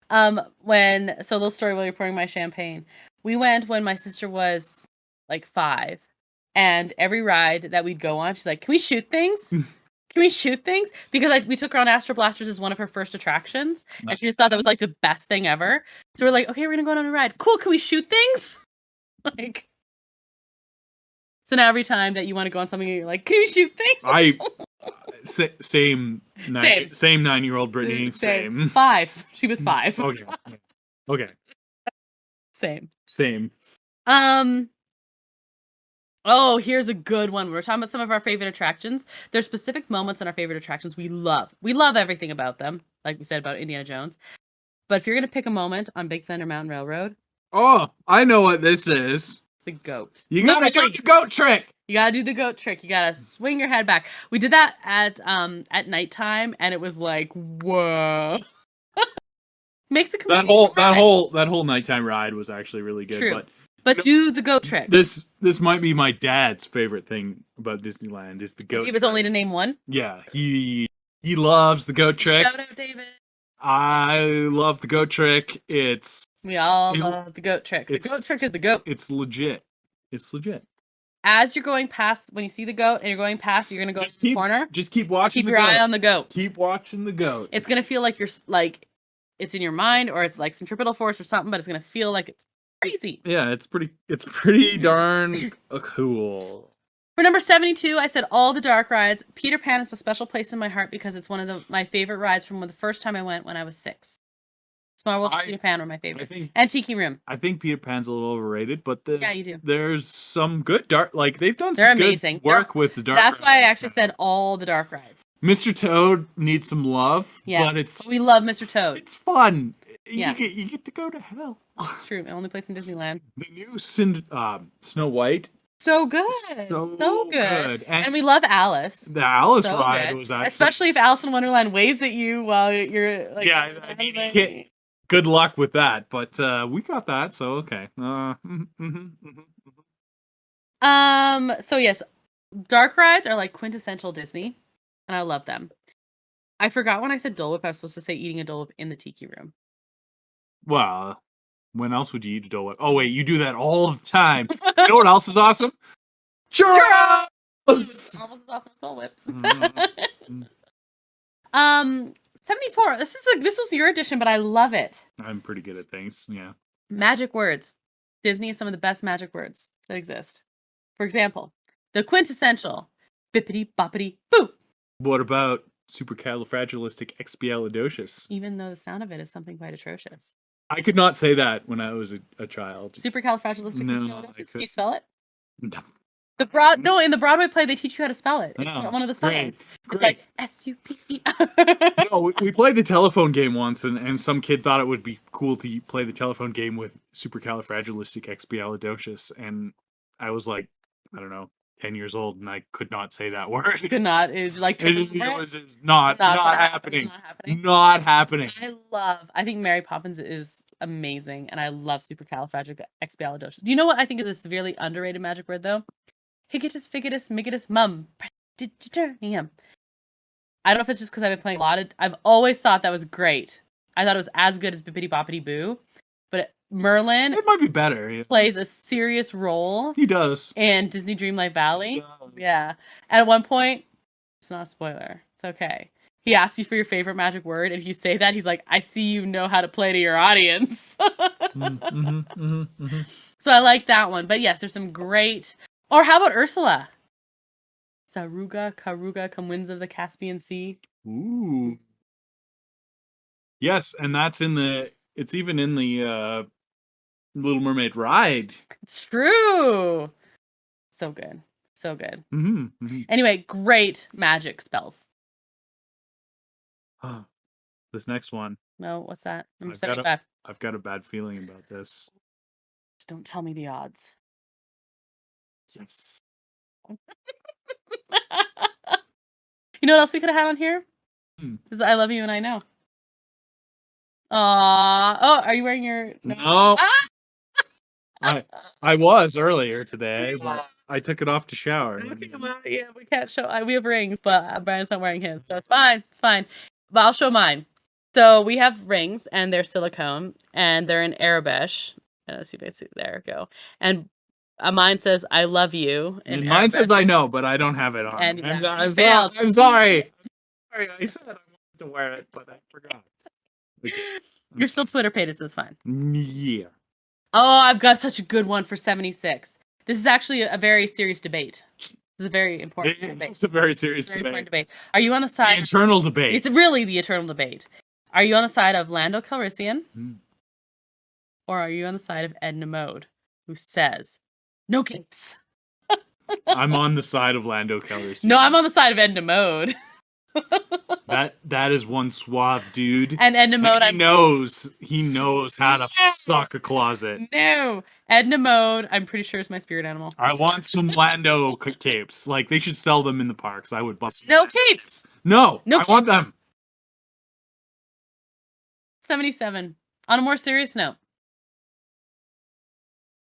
Little story while you're pouring my champagne. We went when my sister was like 5, and every ride that we'd go on, she's like, "Can we shoot things? Can can we shoot things? Because like we took her on Astro Blasters as one of her first attractions, and she just thought that was like the best thing ever. So we're like, okay, we're gonna go on a ride. Cool, can we shoot things? Like, so now every time that you want to go on something, you're like, can you shoot things? Same 9-year-old Brittany. Same. 5. She was 5. Okay. Same. Oh, here's a good one. We're talking about some of our favorite attractions. There's specific moments in our favorite attractions we love. We love everything about them, like we said about Indiana Jones. But if you're gonna pick a moment on Big Thunder Mountain Railroad, oh, I know what this is. The goat. You gotta do the goat trick. You gotta do the goat trick. You gotta swing your head back. We did that at nighttime, and it was like, whoa. Makes it that whole nighttime ride was actually really good. True. But do the goat trick. This might be my dad's favorite thing about Disneyland is the goat. He was only to name one. Yeah, he loves the goat trick. Shout out, David. I love the goat trick. We all love the goat trick. The goat trick is the goat. It's legit. As you're going past, when you see the goat and you're going past, you're gonna go to the corner. Just keep watching. Keep your eye on the goat. Keep watching the goat. It's gonna feel like you're like, it's in your mind, or it's like centripetal force or something, but it's gonna feel like it's crazy. Yeah, it's pretty darn cool. For number 72, I said all the dark rides. Peter Pan is a special place in my heart because it's one of my favorite rides from the first time I went when I was 6. Small World and Peter Pan were my favorites. And Tiki Room. I think Peter Pan's a little overrated, but yeah, you do. There's some good dark, like they've done They're some amazing. good work with the dark That's rides. why I actually said all the dark rides. Mr. Toad needs some love, but we love Mr. Toad. It's fun. Yeah. You get to go to hell. It's true. The only place in Disneyland. The new Snow White. So good. So good. And we love Alice. The Alice ride was actually... Especially if Alice in Wonderland waves at you while you're like... Yeah, I mean, good luck with that, but we got that, so okay. So yes, dark rides are like quintessential Disney, and I love them. I forgot when I said Dole Whip, I was supposed to say eating a Dole Whip in the Tiki Room. Well, when else would you eat a Dole Whip? Oh wait, you do that all the time. You know what else is awesome? Churros! Almost as awesome as Dole Whips. 74. This was your edition, but I love it. I'm pretty good at things, yeah. Magic words. Disney has some of the best magic words that exist. For example, the quintessential bippity boppity boo. What about supercalifragilisticexpialidocious? Even though the sound of it is something quite atrocious. I could not say that when I was a child. Supercalifragilisticexpialidocious? Can you spell it? No. In the Broadway play, they teach you how to spell it. It's one of the songs. It's like SUPE. No, we played the telephone game once, and some kid thought it would be cool to play the telephone game with supercalifragilisticexpialidocious, and I was like, I don't know, 10 years old, and I could not say that word. You could not. It was like it was not happening. Not happening. I think Mary Poppins is amazing, and I love supercalifragilisticexpialidocious. Do you know what I think is a severely underrated magic word, though? Higitus, figitus, migitus, mum. I don't know if it's just because I've been playing a lot of... I've always thought that was great. I thought it was as good as Bippity Boppity Boo. But Merlin... It might be better. Yeah. Plays a serious role. He does. In Disney Dreamlight Valley. Yeah. And at one point... It's not a spoiler. It's okay. He asks you for your favorite magic word, and if you say that, he's like, I see you know how to play to your audience. So I like that one. But yes, there's some great... Or how about Ursula? Saruga, Karuga, come winds of the Caspian Sea. Ooh. Yes, and that's it's even in the Little Mermaid ride. It's true. So good. So good. Anyway, great magic spells. This next one. No, what's that? Number 75. I've got a bad feeling about this. Just don't tell me the odds. Yes. You know what else we could have had on here? Because I Love You and I Know. Oh, are you wearing your... No. I was earlier today, but I took it off to shower. Okay, well, yeah, we can't show... we have rings, but Brian's not wearing his, so it's fine. It's fine. But I'll show mine. So we have rings, and they're silicone, and they're in Arabesh. Let's see if I see. There we go. And Mine says "I love you." And mine says "I know," but I don't have it on. And I'm sorry. I'm sorry. I said I wanted to wear it, but I forgot. Okay. You're still Twitter paid. It says fine. Yeah. Oh, I've got such a good one for 76. This is actually a very serious debate. This is a very important debate. It's a very serious Important debate. Are you on the side? The eternal debate. It's really the eternal debate. Are you on the side of Lando Calrissian? Or are you on the side of Edna Mode, who says, no capes? I'm on the side of Lando Calrissian. No, I'm on the side of Edna Mode. that is one suave dude. And Edna Mode, he knows how to stock a closet. No, Edna Mode, I'm pretty sure is my spirit animal. I want some Lando capes. Like, they should sell them in the parks. I would bust. No capes. No, I want them. 77. On a more serious note,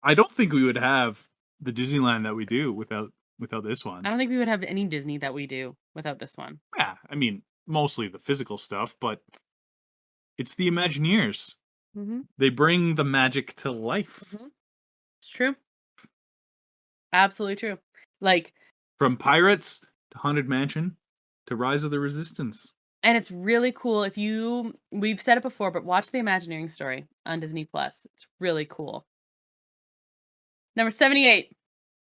I don't think we would have the Disneyland that we do without this one. I don't think we would have any Disney that we do without this one. Yeah, I mean, mostly the physical stuff, but it's the Imagineers. Mm-hmm. They bring the magic to life. Mm-hmm. It's true. Absolutely true. Like, from Pirates to Haunted Mansion to Rise of the Resistance. And it's really cool we've said it before, but watch the Imagineering story on Disney Plus. It's really cool. Number 78.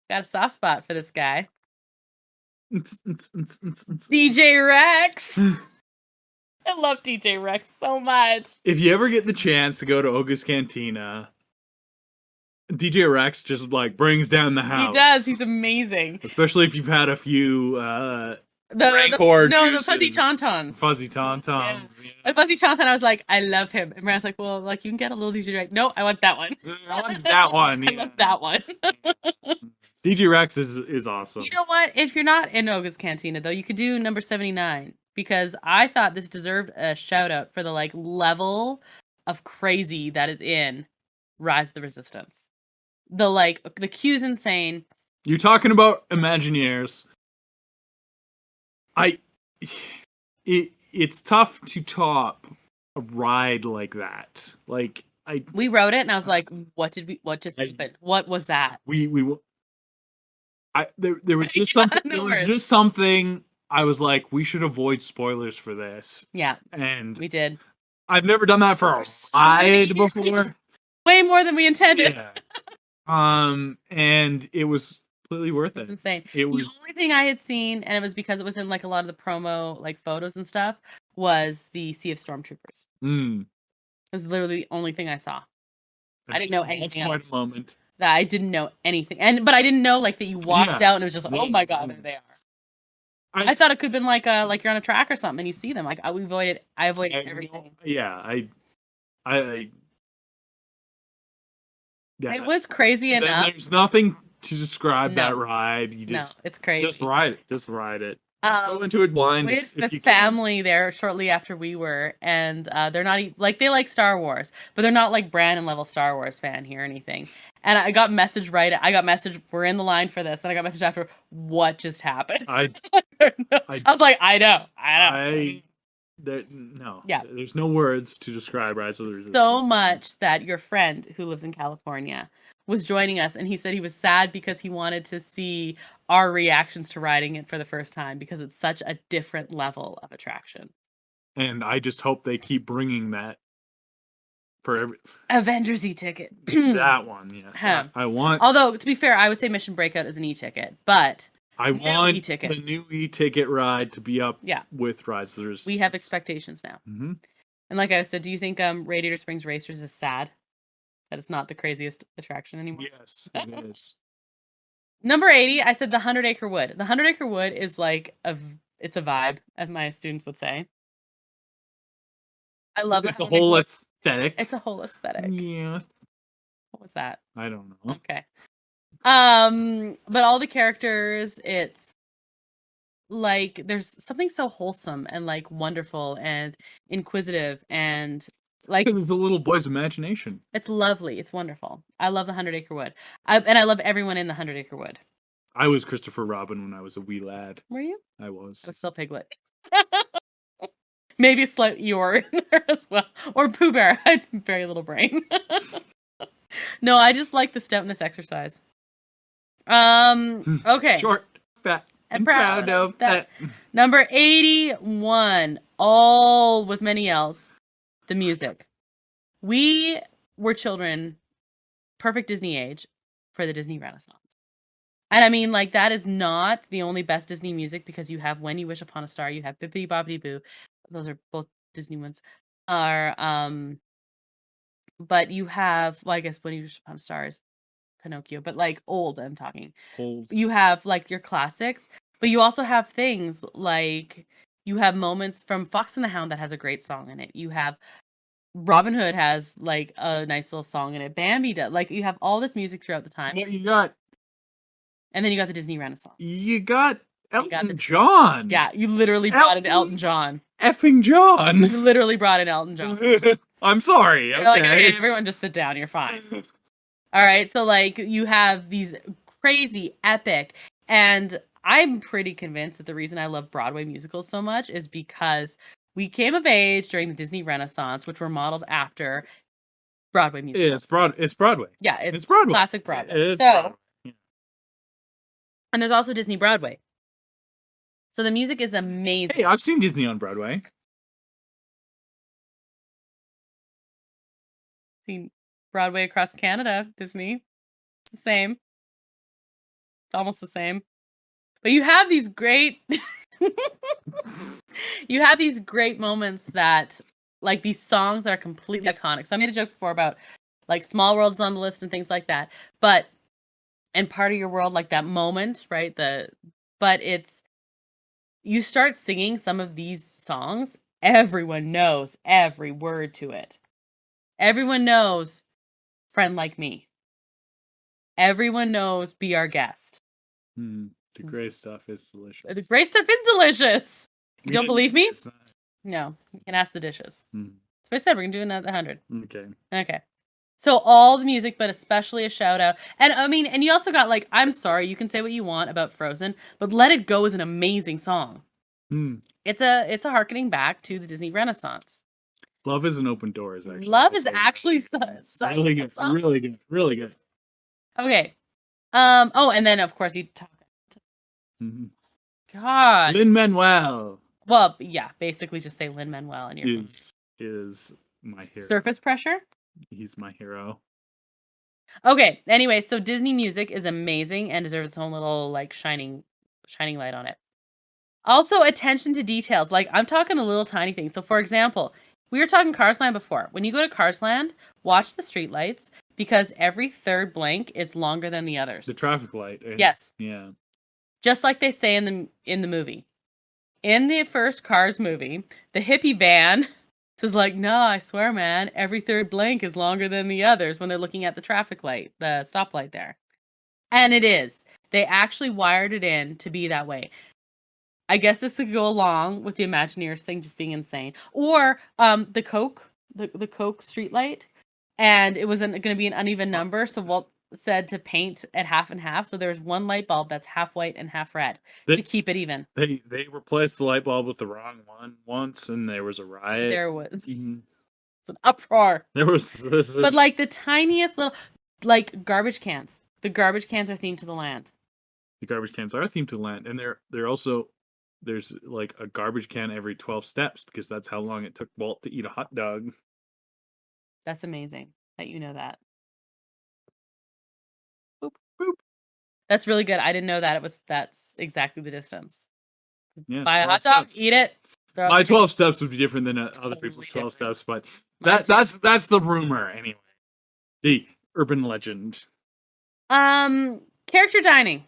Got a soft spot for this guy. DJ Rex. I love DJ Rex so much. If you ever get the chance to go to Oga's Cantina, DJ Rex just like brings down the house. He does. He's amazing. Especially if you've had a few the fuzzy tauntauns. Fuzzy tauntauns. Yeah. The fuzzy tauntaun, I was like, I love him. And Brian's like, well, like you can get a little DJ Rex. No, I want that one. I want that one. Yeah. I love that one. DJ Rex is awesome. You know what? If you're not in Oga's Cantina, though, you could do number 79. Because I thought this deserved a shout out for the like level of crazy that is in Rise of the Resistance. The queue's insane. You're talking about Imagineers. It's tough to top a ride like that. Like we wrote it and I was like, what just happened? What was that? There was just something. There was just something. I was like, we should avoid spoilers for this. Yeah, and we did. I've never done that for a ride before. Way more than we intended. Yeah. And it was completely worth it. It's insane. It was the only thing I had seen, and it was because it was in like a lot of the promo like photos and stuff, was the Sea of Stormtroopers. It was literally the only thing I saw. I didn't know anything else. That's quite a moment. That I didn't know anything, but I didn't know like that you walked out and it was just like, oh my god, there they are. I thought it could have been like you're on a track or something and you see them. Like I avoided everything. Yeah, it was crazy enough. There's nothing to describe that ride. You just it's crazy. Just ride it. Just go into it blind. We had the family there shortly after we were, and they're not like they like Star Wars, but they're not like Brandon level Star Wars fan here or anything. And I got message we're in the line for this, and I got message after, what just happened? I was like, I know. There's no words to describe Rise of the Resistance. So much that your friend who lives in California was joining us, and he said he was sad because he wanted to see our reactions to riding it for the first time because it's such a different level of attraction. And I just hope they keep bringing that for every Avengers e-ticket. That one, yes. I want. Although to be fair, I would say Mission Breakout is an e-ticket, but I want the new e-ticket ride to be up with Rise of the Resistance. We have expectations now. Mm-hmm. And like I said, do you think Radiator Springs Racers is sad that it's not the craziest attraction anymore? Yes, it is. Number 80, I said the 100 Acre Wood. The 100 Acre Wood is like it's a vibe, as my students would say. I love it. It's a whole aesthetic. It's a whole aesthetic. Yeah. What was that? I don't know. Okay. But all the characters, it's like there's something so wholesome and like wonderful and inquisitive and like there's a little boy's imagination. It's lovely. It's wonderful. I love the 100 Acre Wood. And I love everyone in the 100 Acre Wood. I was Christopher Robin when I was a wee lad. Were you? I was. I was still Piglet. Maybe a slight Eeyore in there as well. Or Pooh Bear. I had very little brain. No, I just like the stoutness exercise. Okay. Short, fat, and proud of that. Number 81, all with many L's, the music. We were children, perfect Disney age for the Disney Renaissance. And I mean, like, that is not the only best Disney music, because you have When You Wish Upon a Star, you have Bippity Boppity Boo. Those are both Disney ones. But you have, well, I guess When You Wish Upon a Star is Pinocchio, but like old, I'm talking. Old. You have like your classics, but you also have things like, you have moments from Fox and the Hound that has a great song in it. You have Robin Hood has like a nice little song in it. Bambi does. Like, you have all this music throughout the time. What you got? And then you got the Disney Renaissance. You got Elton John. Yeah, you literally brought in Elton John. Effing John. You literally brought in Elton John. I'm sorry. You're okay. like, okay, everyone just sit down. You're fine. All right. So, like, you have these crazy epic, and I'm pretty convinced that the reason I love Broadway musicals so much is because we came of age during the Disney Renaissance, which were modeled after Broadway musicals. It's Broadway. Yeah, it's Broadway. Classic Broadway. It is Broadway. Yeah. And there's also Disney Broadway. So the music is amazing. Hey, I've seen Disney on Broadway. Seen Broadway across Canada, Disney. It's the same. It's almost the same. But you have these great you have these great moments that, like, these songs that are completely iconic. So I made a joke before about like Small World is on the list and things like that. But and Part of Your World, like that moment, right? But it's, you start singing some of these songs, everyone knows every word to it. Everyone knows Friend Like Me. Everyone knows Be Our Guest. The gray stuff is delicious. The gray stuff is delicious. You don't believe me? No. You can ask the dishes. That's what I said. We're going to do another 100. Okay. So all the music, but especially a shout out. And I mean, and you also got, like, I'm sorry, you can say what you want about Frozen, but Let It Go is an amazing song. It's a harkening back to the Disney Renaissance. Love is an Open Door is actually. Love is actually really good. Really good. Really good. Okay. Oh, and then of course you talk. God. Lin-Manuel. Well, yeah, basically just say Lin-Manuel and you're is my hero. Surface Pressure? He's my hero. Okay. Anyway, so Disney music is amazing and deserves its own little, like, shining light on it. Also, attention to details. Like, I'm talking a little tiny thing. So, for example, we were talking Cars Land before. When you go to Cars Land, watch the streetlights, because every third blank is longer than the others. The traffic light. Yes. Yeah. Just like they say in the movie. In the first Cars movie, the hippie van says, like, no, I swear, man, every third blank is longer than the others when they're looking at the traffic light, the stoplight there. And it is. They actually wired it in to be that way. I guess this could go along with the Imagineers thing just being insane. Or the Coke streetlight. And it was going to be an uneven number. So Walt said to paint at half and half. So there's one light bulb that's half white and half red to keep it even. They replaced the light bulb with the wrong one once, and there was a riot. There was. It's an uproar. There was. But like the tiniest little, like, garbage cans. The garbage cans are themed to the land. The garbage cans are themed to the land, and they're also, there's like a garbage can every 12 steps, because that's how long it took Walt to eat a hot dog. That's amazing that you know that. Boop, boop. That's really good. I didn't know that that's exactly the distance. Yeah, buy a hot dog, eat it. My 12 steps would be different than other people's 12 steps, but that's the rumor anyway. The urban legend. Character dining.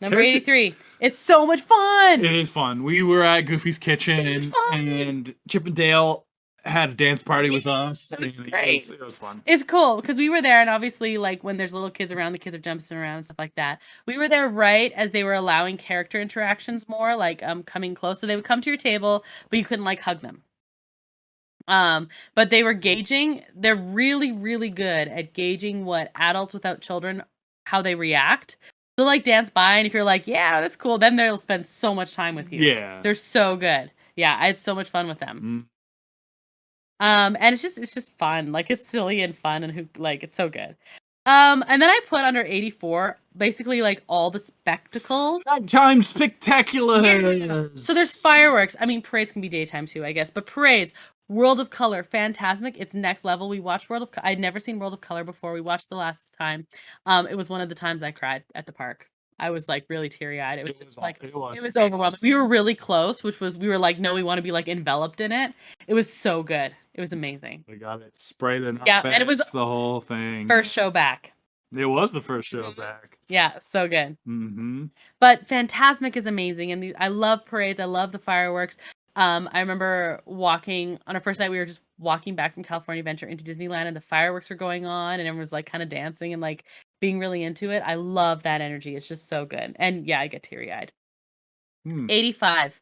Number 83. It's so much fun. It is fun. We were at Goofy's Kitchen, and Chip and Dale had a dance party with us. It was great. It was fun. It's cool because we were there, and obviously, like, when there's little kids around, the kids are jumping around and stuff like that. We were there right as they were allowing character interactions more, like coming close. So they would come to your table, but you couldn't, like, hug them. But they were gauging. They're really, really good at gauging what adults without children, how they react. They'll, like, dance by, and if you're like, yeah, that's cool, then they'll spend so much time with you. Yeah. They're so good. Yeah, I had so much fun with them. And it's just fun. Like, it's silly and fun, and it's so good. And then I put under 84 basically like all the spectacles. Nighttime spectacular. Yeah. So there's fireworks. I mean, parades can be daytime too, I guess. But parades, World of Color, fantastic. It's next level. We watched World of I'd never seen World of Color before. We watched the last time. It was one of the times I cried at the park. I was like really teary eyed. It was overwhelming. We were really close, we were like, no, we want to be like enveloped in it. It was so good. It was amazing. We got it sprayed enough. Yeah, and it was the whole thing. First show back. It was the first show back. Yeah, so good. Mm-hmm. But Fantasmic is amazing, and I love parades. I love the fireworks. I remember walking on our first night. We were just walking back from California Adventure into Disneyland, and the fireworks were going on, and everyone was like kind of dancing and like being really into it. I love that energy. It's just so good. And yeah, I get teary eyed. 85.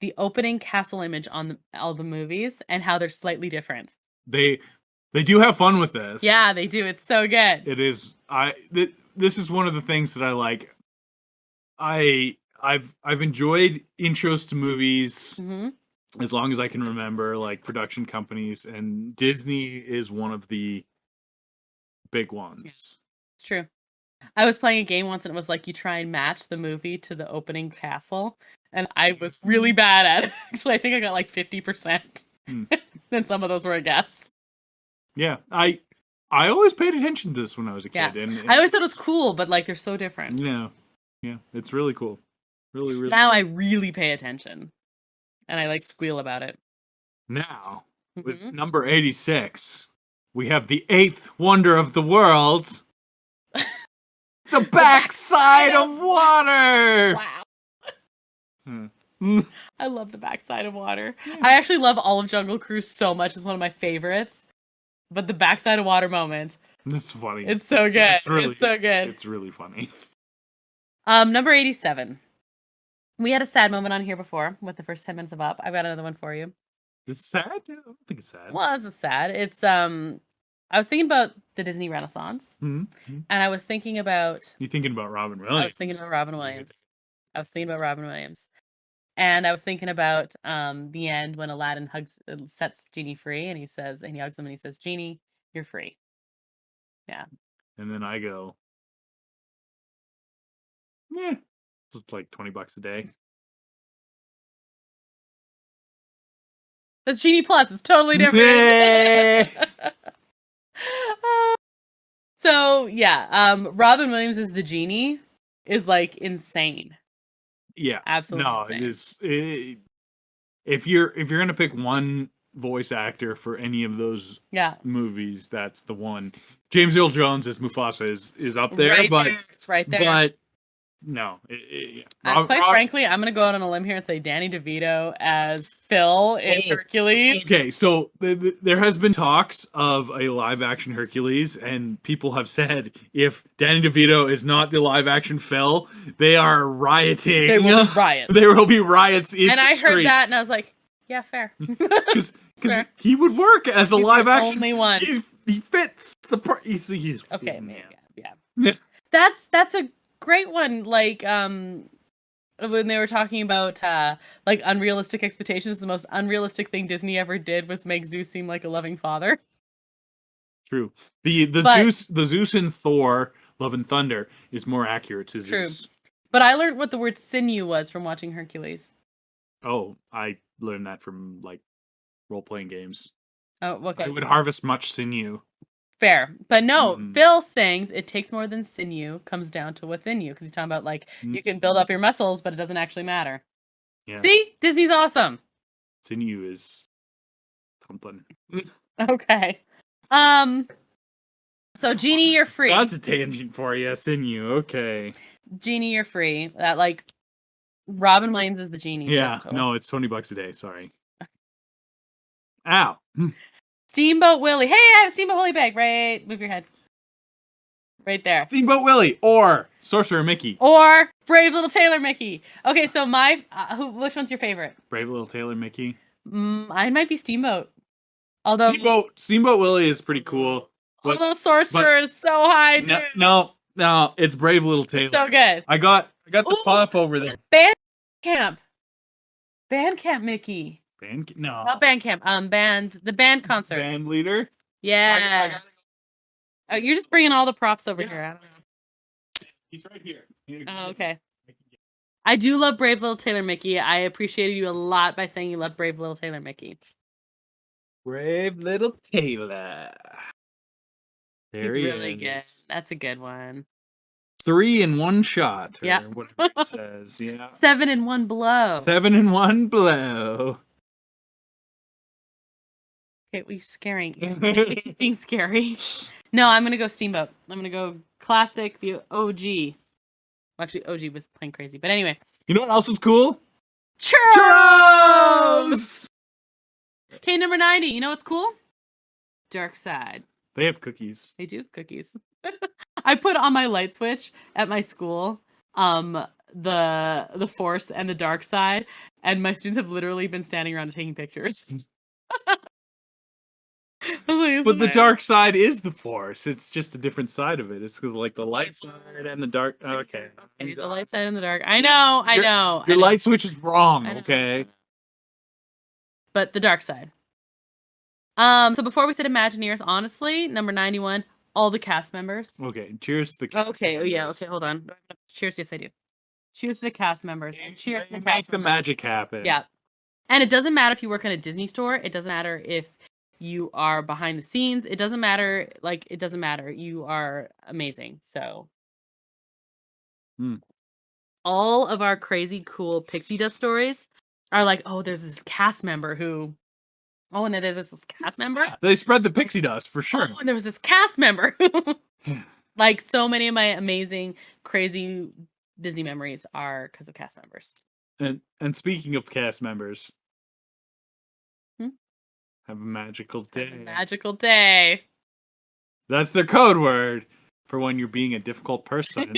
The opening castle image on all the movies and how they're slightly different. They do have fun with this. Yeah, they do. It's so good. It is. This is one of the things that I like. I've enjoyed intros to movies as long as I can remember, like production companies, and Disney is one of the big ones. Yeah, it's true. I was playing a game once and it was like you try and match the movie to the opening castle, and I was really bad at it. Actually, I think I got like 50%. Then some of those were a guess. Yeah, I always paid attention to this when I was a kid. Yeah. And I always thought it was cool, but like they're so different. Yeah, it's really cool. Really, really. Now I really pay attention, and I like squeal about it. Now, with number 86, we have the 8th wonder of the world, the backside of water. Wow. I love the backside of water. Yeah. I actually love all of Jungle Cruise so much. It's one of my favorites. But the backside of water moment. This is funny. It's so good. It's so good. It's really funny. Number 87. We had a sad moment on here before with the first 10 minutes of Up. I've got another one for you. Is it sad? I don't think it's sad. Well, it's sad. It's I was thinking about the Disney Renaissance. And I was thinking about... You thinking about Robin Williams? I was thinking about Robin Williams. And I was thinking about the end when Aladdin sets Genie free, and he hugs him and he says, "Genie, you're free." Yeah. And then I go, yeah, it's like $20 a day. That's Genie Plus. It's totally different. So yeah, Robin Williams as the Genie is like insane. Yeah, absolutely. No, insane. It is. If you're gonna pick one voice actor for any of those movies, that's the one. James Earl Jones as Mufasa is up there, it's right there. But no, quite frankly, I'm gonna go out on a limb here and say Danny DeVito as Phil in Hercules. Okay, so there has been talks of a live-action Hercules, and people have said if Danny DeVito is not the live-action Phil, they are rioting. There will be riots. There will be riots in the streets. And I heard that, and I was like, yeah, fair. Because he would work as a live-action. Only one. He fits the part. He's okay, yeah. That's a great one. Like when they were talking about like unrealistic expectations, the most unrealistic thing Disney ever did was make Zeus seem like a loving father. True. The Zeus in Thor Love and Thunder is more accurate to Zeus. True. But I learned what the word sinew was from watching Hercules. Oh, I learned that from like role-playing games. Oh, okay. I would harvest much sinew. Fair. But no, Phil sings, it takes more than sinew, comes down to what's in you. Because he's talking about, like, you can build up your muscles, but it doesn't actually matter. Yeah. See? Disney's awesome. Sinew is something. Okay. So, Genie, you're free. That's a tangent for you, sinew. Okay. Genie, you're free. That, like, Robin Williams is the Genie. Yeah. No, it's $20 a day. Sorry. Ow. Steamboat Willie. Hey, I have a Steamboat Willie bag. Right. Move your head. Right there. Steamboat Willie or Sorcerer Mickey. Or Brave Little Tailor Mickey. Okay, so which one's your favorite? Brave Little Tailor Mickey. Mine might be Steamboat. Although Steamboat Willie is pretty cool. Although Sorcerer is so high, too. No, it's Brave Little Tailor. It's so good. I got the pop over there. Bandcamp Mickey. No. Not Bandcamp. The band concert. Band leader? Yeah. You're just bringing all the props over here. I don't know. He's right here. Oh, okay. I do love Brave Little Tailor Mickey. I appreciated you a lot by saying you love Brave Little Tailor Mickey. Brave Little Tailor. There He's he really good. is. That's a good one. 3 in 1 shot. Yeah. Whatever it says. Yeah. 7 in 1 blow. 7 in 1 blow. Okay, we're scaring. He's being scary. No, I'm gonna go Steamboat. I'm gonna go classic, the OG. Well, actually, OG was playing crazy, but anyway. You know what else is cool? Churros! Okay, number 90. You know what's cool? Dark Side. They have cookies. They do cookies. I put on my light switch at my school, the Force and the Dark Side, and my students have literally been standing around taking pictures. But the dark side is the Force. It's just a different side of it. It's like the light side and the dark. Okay. Okay, the light side and the dark. I know. Your light switch is wrong. Okay. But the dark side. So before we said Imagineers, honestly, number 91, all the cast members. Okay. Cheers to the cast. Okay. Oh yeah. Okay. Hold on. Cheers. Yes, I do. Cheers to the cast members. And cheers to the cast Make the magic happen. Yeah. And it doesn't matter if you work in a Disney store. It doesn't matter if you are behind the scenes. It doesn't matter. Like, it doesn't matter. You are amazing. So all of our crazy cool pixie dust stories are like, oh, there's this cast member who, oh, and then there was this cast member. Yeah, they spread the pixie dust for sure. Oh, and there was this cast member. Like, so many of my amazing, crazy Disney memories are because of cast members. And speaking of cast members, have a magical day. Have a magical day. That's their code word for when you're being a difficult person.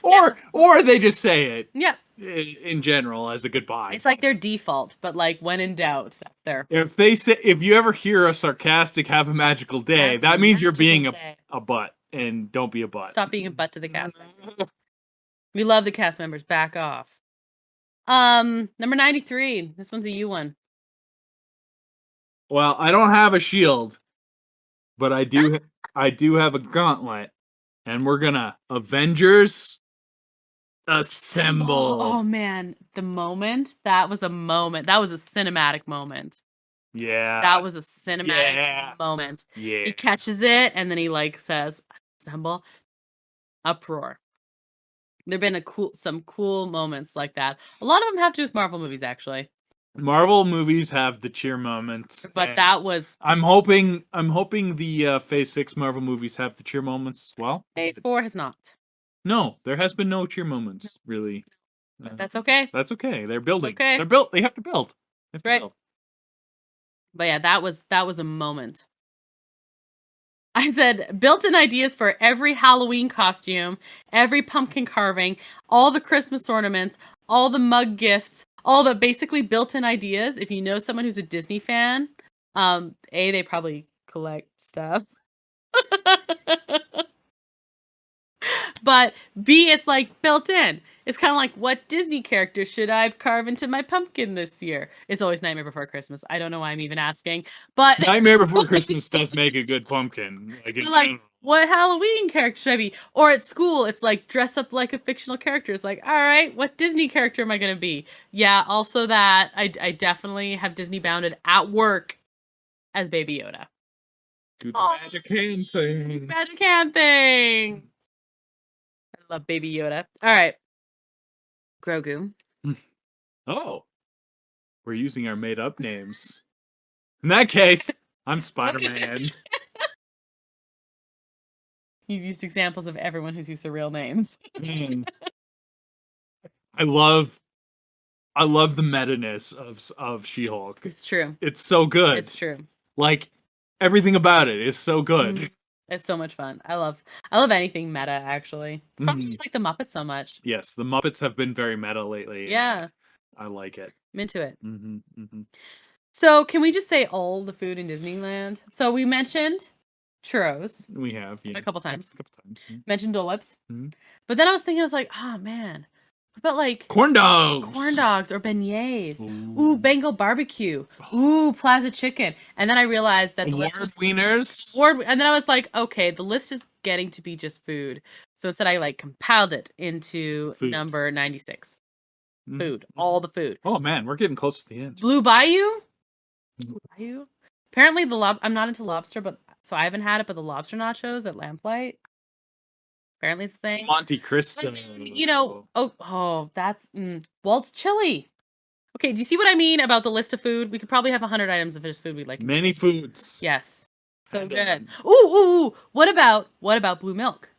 or they just say it. Yeah. In general as a goodbye. It's like their default, but like when in doubt, that's their. If you ever hear a sarcastic "have a magical day," that means you're being a butt, and don't be a butt. Stop being a butt to the cast members. We love the cast members. Back off. Number 93. This one's a you one. Well, I don't have a shield, but I do have a gauntlet, and we're gonna Avengers Assemble. Oh man, the moment, that was a moment. That was a cinematic moment. Yeah. That was a cinematic moment. Yeah. He catches it and then he like says, "Assemble." Uproar. There've been some cool moments like that. A lot of them have to do with Marvel movies, actually. Marvel movies have the cheer moments, but that was. I'm hoping the Phase 6 Marvel movies have the cheer moments as well. Phase 4 has not. No, there has been no cheer moments, really. But that's okay. That's okay. They're building. Okay. They're built. They have to build. Right. But yeah, that was a moment. I said, built-in ideas for every Halloween costume, every pumpkin carving, all the Christmas ornaments, all the mug gifts, all the basically built-in ideas. If you know someone who's a Disney fan, they probably collect stuff. But B, it's like built in. It's kind of like, what Disney character should I carve into my pumpkin this year? It's always Nightmare Before Christmas. I don't know why I'm even asking, but Nightmare Before Christmas does make a good pumpkin. Like, what Halloween character should I be? Or at school, it's like dress up like a fictional character. It's like, all right, what Disney character am I gonna be? Yeah, also that I definitely have Disney bounded at work as Baby Yoda. Do the magic hand thing. Magic hand thing. I love Baby Yoda. All right. Grogu. Oh. We're using our made-up names. In that case, I'm Spider-Man. You've used examples of everyone who's used their real names. I love the meta-ness of She-Hulk. It's true. It's so good. It's true. Like, everything about it is so good. It's so much fun. I love anything meta, actually. Probably like the Muppets so much. Yes, the Muppets have been very meta lately. Yeah. I like it. I'm into it. So can we just say all the food in Disneyland? So we mentioned churros. We have, a couple times. Yeah. Mentioned Dole Whips. But then I was thinking, I was like, oh man, But like corn dogs or beignets. Ooh, Bengal barbecue. Ooh, Plaza chicken. And then I realized that the list was wieners. And then I was like, okay, the list is getting to be just food. So instead I like compiled it into number 96. Food. All the food. Oh man, we're getting close to the end. Blue Bayou? Apparently I'm not into lobster, but so I haven't had it, but the lobster nachos at Lamplight. Apparently it's the thing. Monte Cristo. That's Walt's chili. Okay, do you see what I mean about the list of food? We could probably have 100 items of food we'd like. Many foods. Yes. So good. Ooh. What about blue milk?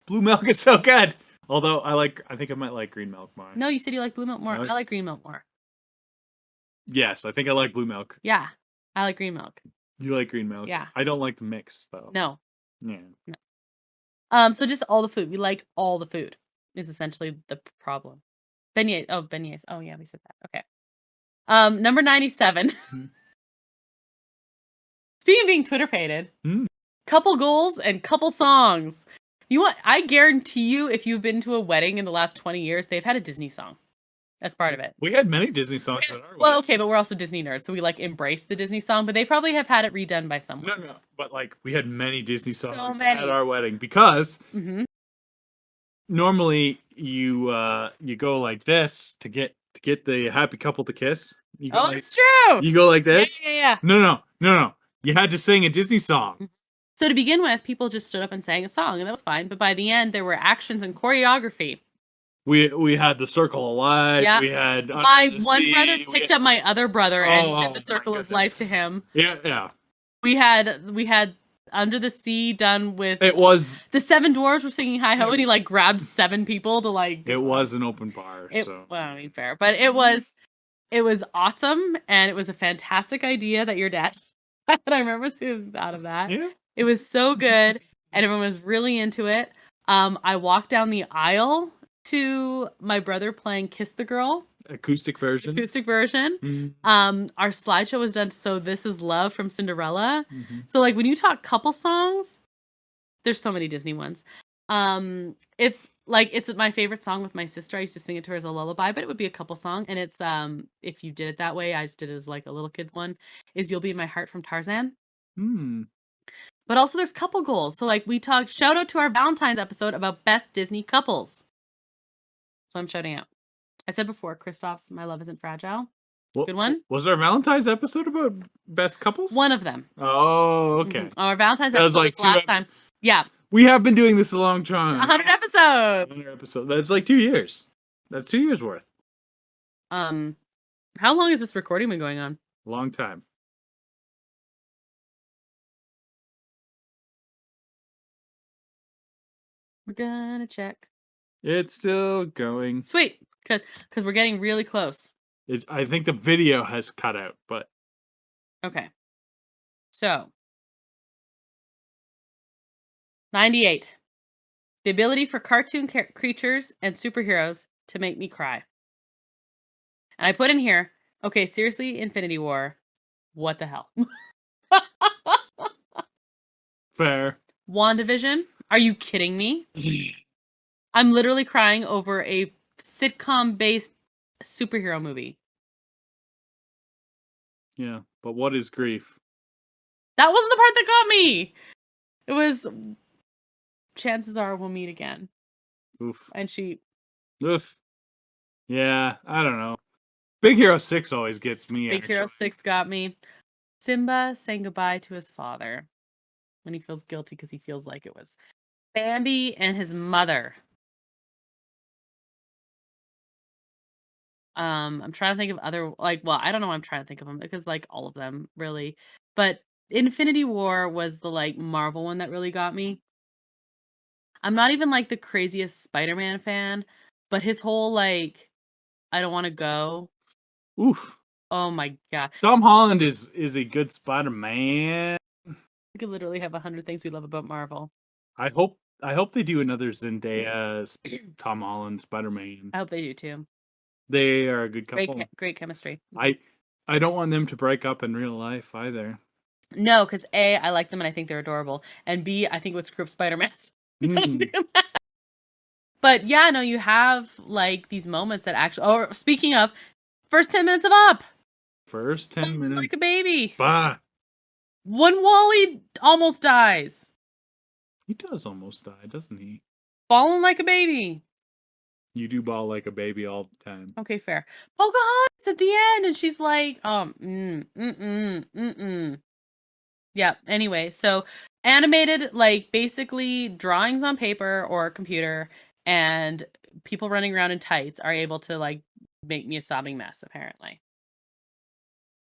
Blue milk is so good. Although I think I might like green milk more. No, you said you like blue milk more. I like green milk more. Yes, I think I like blue milk. Yeah, I like green milk. You like green milk? Yeah. I don't like the mix though. No. Yeah. No. So just all the food. We like all the food is essentially the problem. Beignets. Oh yeah, we said that. Okay. Number 97. Speaking of being Twitter pated, couple goals and couple songs. I guarantee you, if you've been to a wedding in the last 20 years, they've had a Disney song as part of it. We had many Disney songs at our wedding. Well, okay, but we're also Disney nerds, so we like embrace the Disney song, but they probably have had it redone by someone. No, but like we had many Disney songs at our wedding because normally you go like this to get the happy couple to kiss. It's true. You go like this. Yeah. No. You had to sing a Disney song. So to begin with, people just stood up and sang a song, and that was fine. But by the end, there were actions and choreography. We had the Circle of Life. Yeah. We had my one brother picked up my other brother and did the Circle of Life to him. Yeah. We had Under the Sea done with. It was the Seven Dwarves were singing Hi Ho, and he like grabbed 7 people to like. It was an open bar. Well, I mean, fair, but it was awesome, and it was a fantastic idea that your dad. I remember he was out of that. Yeah. It was so good, and everyone was really into it. I walked down the aisle to my brother playing Kiss the Girl. Acoustic version. Our slideshow was done So This Is Love from Cinderella. So like when you talk couple songs, there's so many Disney ones. It's my favorite song with my sister. I used to sing it to her as a lullaby, but it would be a couple song. And it's if you did it that way, I just did it as like a little kid one, is You'll Be in My Heart from Tarzan. But also there's couple goals. So like we talked, shout out to our Valentine's episode about best Disney couples. So I'm shouting out. I said before, Kristoff's My Love Isn't Fragile. Good one. Was our Valentine's episode about best couples? One of them. Oh, okay. Our Valentine's episode was last time. Yeah. We have been doing this a long time. 100 episodes. 100 episodes. That's like 2 years. That's 2 years worth. How long has this recording been going on? Long time. We're gonna check. It's still going. Sweet, because we're getting really close. I think the video has cut out, but okay. So 98. The ability for cartoon creatures and superheroes to make me cry. And I put in here, okay, seriously, Infinity War, what the hell? Fair. WandaVision, are you kidding me? I'm literally crying over a sitcom-based superhero movie. Yeah, but what is grief? That wasn't the part that got me. It was chances are we'll meet again. Oof. And she. Oof. Yeah, I don't know. Big Hero 6 always gets me. Big Hero 6 got me. Simba saying goodbye to his father. When he feels guilty because he feels like it was Bambi and his mother. I'm trying to think of other, I don't know why I'm trying to think of them, because all of them really, but Infinity War was the Marvel one that really got me. I'm not even the craziest Spider-Man fan, but his whole I don't want to go. Oof. Oh my god. Tom Holland is a good Spider-Man. We could literally have 100 things we love about Marvel. I hope they do another Zendaya Tom Holland Spider-Man. I hope they do too. They are a good couple. Great chemistry. I don't want them to break up in real life either. No, because A, I like them and I think they're adorable. And B, I think it would screw up Spider-Man. But yeah, no, you have like these moments that actually. Or speaking of, first 10 minutes of Up. First 10 minutes. Like a baby. Bah. When Wally almost dies. He does almost die, doesn't he? Falling like a baby. You do bawl like a baby all the time. Okay, fair. Pocahontas at the end, and she's like, Yeah, anyway, so animated, like, basically drawings on paper or computer, and people running around in tights are able to, like, make me a sobbing mess, apparently.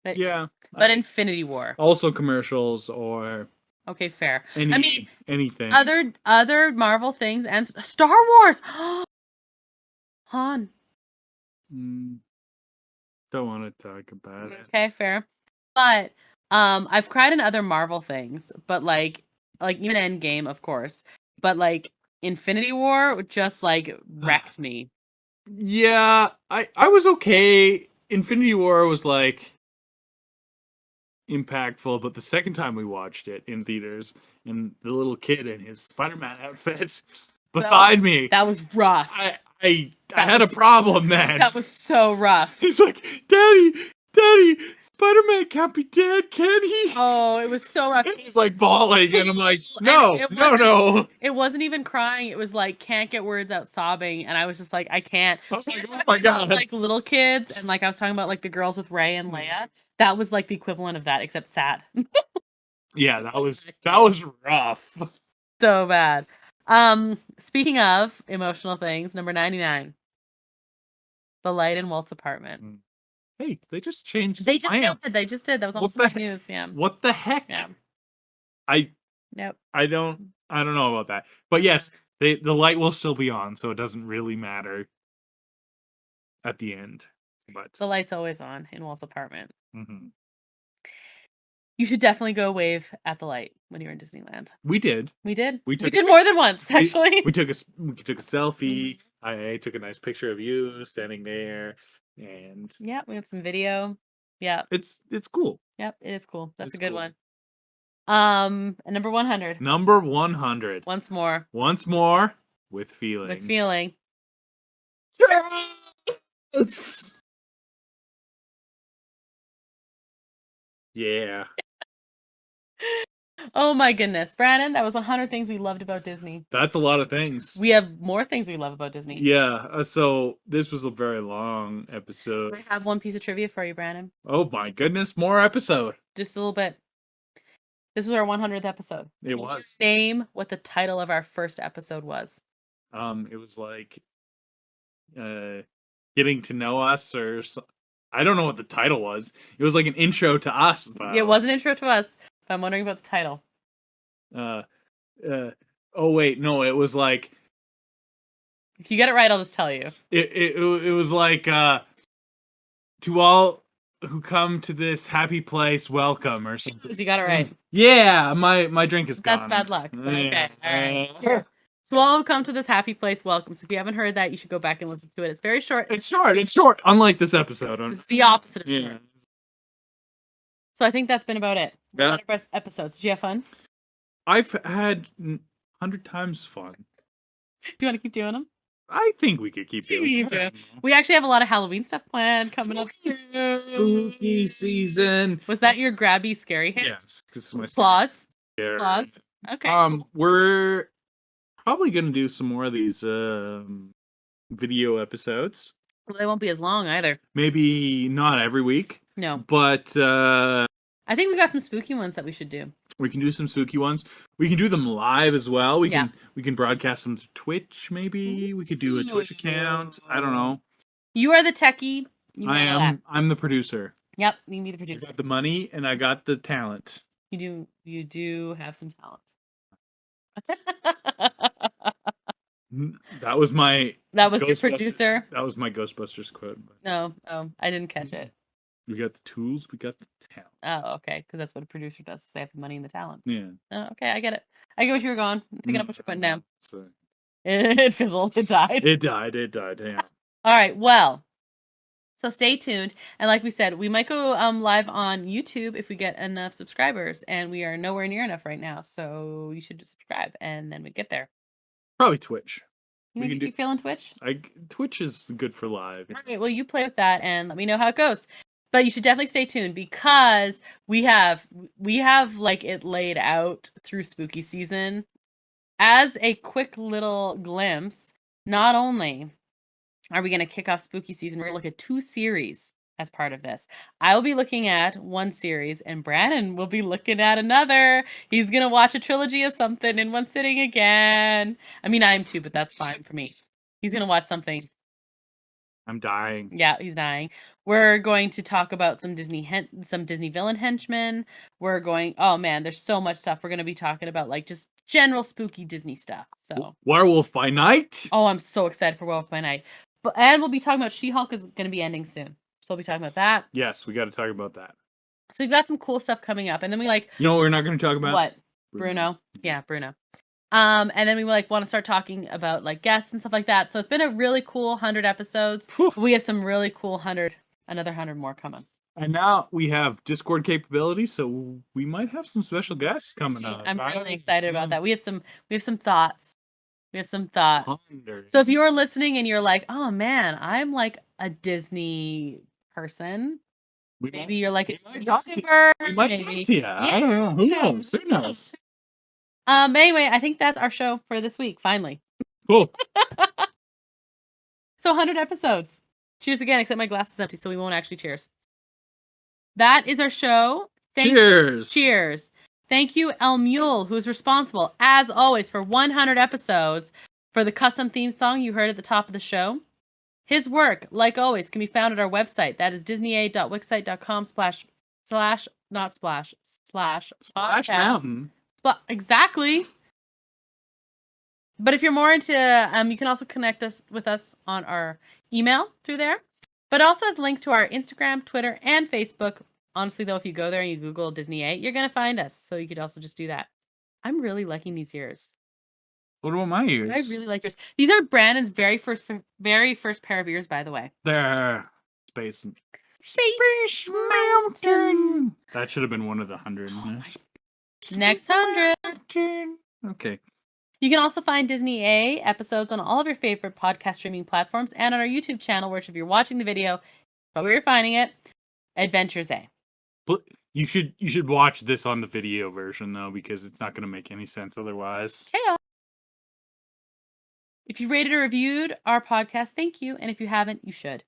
But, yeah. But Infinity War. Also commercials or... Okay, fair. anything. Other Marvel things and Star Wars! Han. Don't want to talk about it. Okay, fair. But I've cried in other Marvel things, but like even Endgame, of course. But like Infinity War just like wrecked me. Yeah, I was okay. Infinity War was like impactful, but the second time we watched it in theaters, and the little kid in his Spider-Man outfit beside me, that was rough. I had a problem, man. That was so rough. He's like, Daddy, Spider-Man can't be dead, can he? Oh, it was so rough. And he's like bawling, and I'm like, no. It wasn't even crying. It was like, can't get words out, sobbing. And I was just like, I can't. I was like, oh my God. Like little kids, and like I was talking about like the girls with Rey and Leia. That was like the equivalent of that, except sad. Yeah, that was rough. So bad. Speaking of emotional things, number 99. The light in Walt's apartment. Hey, they just changed. They just did. That was almost the news. Yeah. What the heck? Yeah. I don't know about that. But yes, the light will still be on, so it doesn't really matter at the end. But the light's always on in Walt's apartment. Mm-hmm. You should definitely go wave at the light when you're in Disneyland. We did. We did more than once, actually. We took a selfie. I took a nice picture of you standing there, and yeah, we have some video. Yeah, it's cool. Yep, it is cool. That's a good one. And number 100. Number 100. Once more with feeling. With feeling. Yes. Yeah. Oh my goodness, Brandon, that was 100 things we loved about Disney. That's a lot of things. We have more things we love about Disney. Yeah, so this was a very long episode. I have one piece of trivia for you, Brandon. Oh my goodness, more episode. Just a little bit. This was our 100th episode. It was. Name what the title of our first episode was. It was like getting to know us, or I don't know what the title was. It was like an intro to us, though. It was an intro to us. I'm wondering about the title. Oh wait, no, it was like. If you get it right, I'll just tell you. It was like to all who come to this happy place, welcome, or something. You got it right. Yeah, my drink is gone. That's bad luck. But okay, all right. Here. To all who come to this happy place, welcome. So if you haven't heard that, you should go back and listen to it. It's very short. It's short. Unlike this episode. It's the opposite of short. So I think that's been about it. Yeah. 100 episodes. Did you have fun? I've had 100 times fun. Do you want to keep doing them? I think we could keep doing it. We actually have a lot of Halloween stuff planned coming up soon. Spooky season. Was that your grabby scary hit? Yes. This is my Claws. Claws. Okay. We're probably gonna do some more of these video episodes. Well, they won't be as long either. Maybe not every week. No. But I think we got some spooky ones that we should do. We can do some spooky ones. We can do them live as well. We can broadcast them to Twitch, maybe. We could do a Twitch account. I don't know. You are the techie. I'm the producer. Yep, you can be the producer. I got the money and I got the talent. You do have some talent. That was your producer. That was my Ghostbusters quote. No, I didn't catch it. We got the tools, we got the talent. Oh, okay, because that's what a producer does. They have the money and the talent. Yeah. Oh, okay, I get it. I get what you were going. I'm picking up what you're putting down. So, it fizzled. It died. It died. Yeah. All right. Well, so stay tuned. And like we said, we might go live on YouTube if we get enough subscribers, and we are nowhere near enough right now. So you should just subscribe, and then we get there. Probably Twitch. You feeling Twitch? Twitch is good for live. All right, well, you play with that and let me know how it goes. But you should definitely stay tuned because we have like it laid out through spooky season. As a quick little glimpse, not only are we going to kick off spooky season, we're going to look at 2 series as part of this. I will be looking at one series and Brandon will be looking at another. He's going to watch a trilogy of something in one sitting again. I mean, I am too, but that's fine for me. He's going to watch something. I'm dying. Yeah, he's dying. We're going to talk about some Disney villain henchmen. We're going, oh man, there's so much stuff. We're going to be talking about like just general spooky Disney stuff. So Werewolf by Night. Oh, I'm so excited for Werewolf by Night. And we'll be talking about She-Hulk is going to be ending soon. So we'll be talking about that. Yes, we got to talk about that. So we've got some cool stuff coming up. And then we like... You know what we're not going to talk about? What? Bruno? Yeah, Bruno. And then we like want to start talking about like guests and stuff like that. So it's been a really cool 100 episodes. We have some really cool another 100 more coming. And now we have Discord capability, so we might have some special guests coming up. I'm really excited about that. We have some thoughts. So if you are listening and you're like, oh man, I'm like a Disney person. Maybe you're like a YouTuber. We might talk to you. I don't know. Who knows? Who knows? Anyway, I think that's our show for this week, finally. Cool. So 100 episodes. Cheers again, except my glass is empty, so we won't actually cheers. That is our show. Cheers. Cheers. Thank you, El Mule, who is responsible, as always, for 100 episodes for the custom theme song you heard at the top of the show. His work, like always, can be found at our website. That is disneya.wixsite.com/podcast. Mountain. Exactly. But if you're more into, you can also connect with us on our email through there. But also has links to our Instagram, Twitter, and Facebook. Honestly, though, if you go there and you Google Disney 8, you're going to find us. So you could also just do that. I'm really liking these ears. What about my ears? I really like yours. These are Brandon's very first pair of ears, by the way. They're Space Mountain. That should have been one of the 100. Next 100. Okay. You can also find Disney A episodes on all of your favorite podcast streaming platforms and on our YouTube channel, which if you're watching the video, probably you're finding it, Adventures A. But you should watch this on the video version though, because it's not going to make any sense otherwise. Chaos. If you rated or reviewed our podcast, thank you. And if you haven't, you should.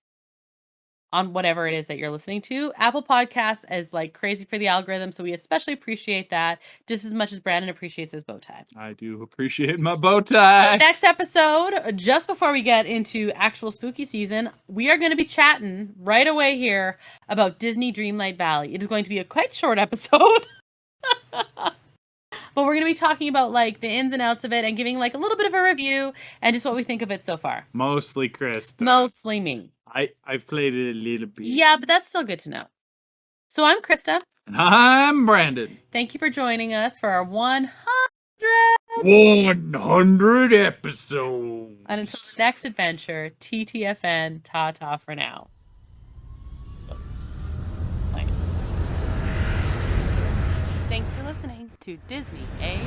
On whatever it is that you're listening to. Apple Podcasts is like crazy for the algorithm, so we especially appreciate that just as much as Brandon appreciates his bow tie. I do appreciate my bow tie. So next episode, just before we get into actual spooky season, we are going to be chatting right away here about Disney Dreamlight Valley. It is going to be a quite short episode. But we're going to be talking about like the ins and outs of it and giving like a little bit of a review and just what we think of it so far. Mostly Krysta. Mostly me. I've played it a little bit. Yeah, but that's still good to know. So I'm Krysta. And I'm Brandon. Thank you for joining us for our 100 episodes. And until the next adventure, TTFN, ta-ta for now. Thanks for listening to Disney A.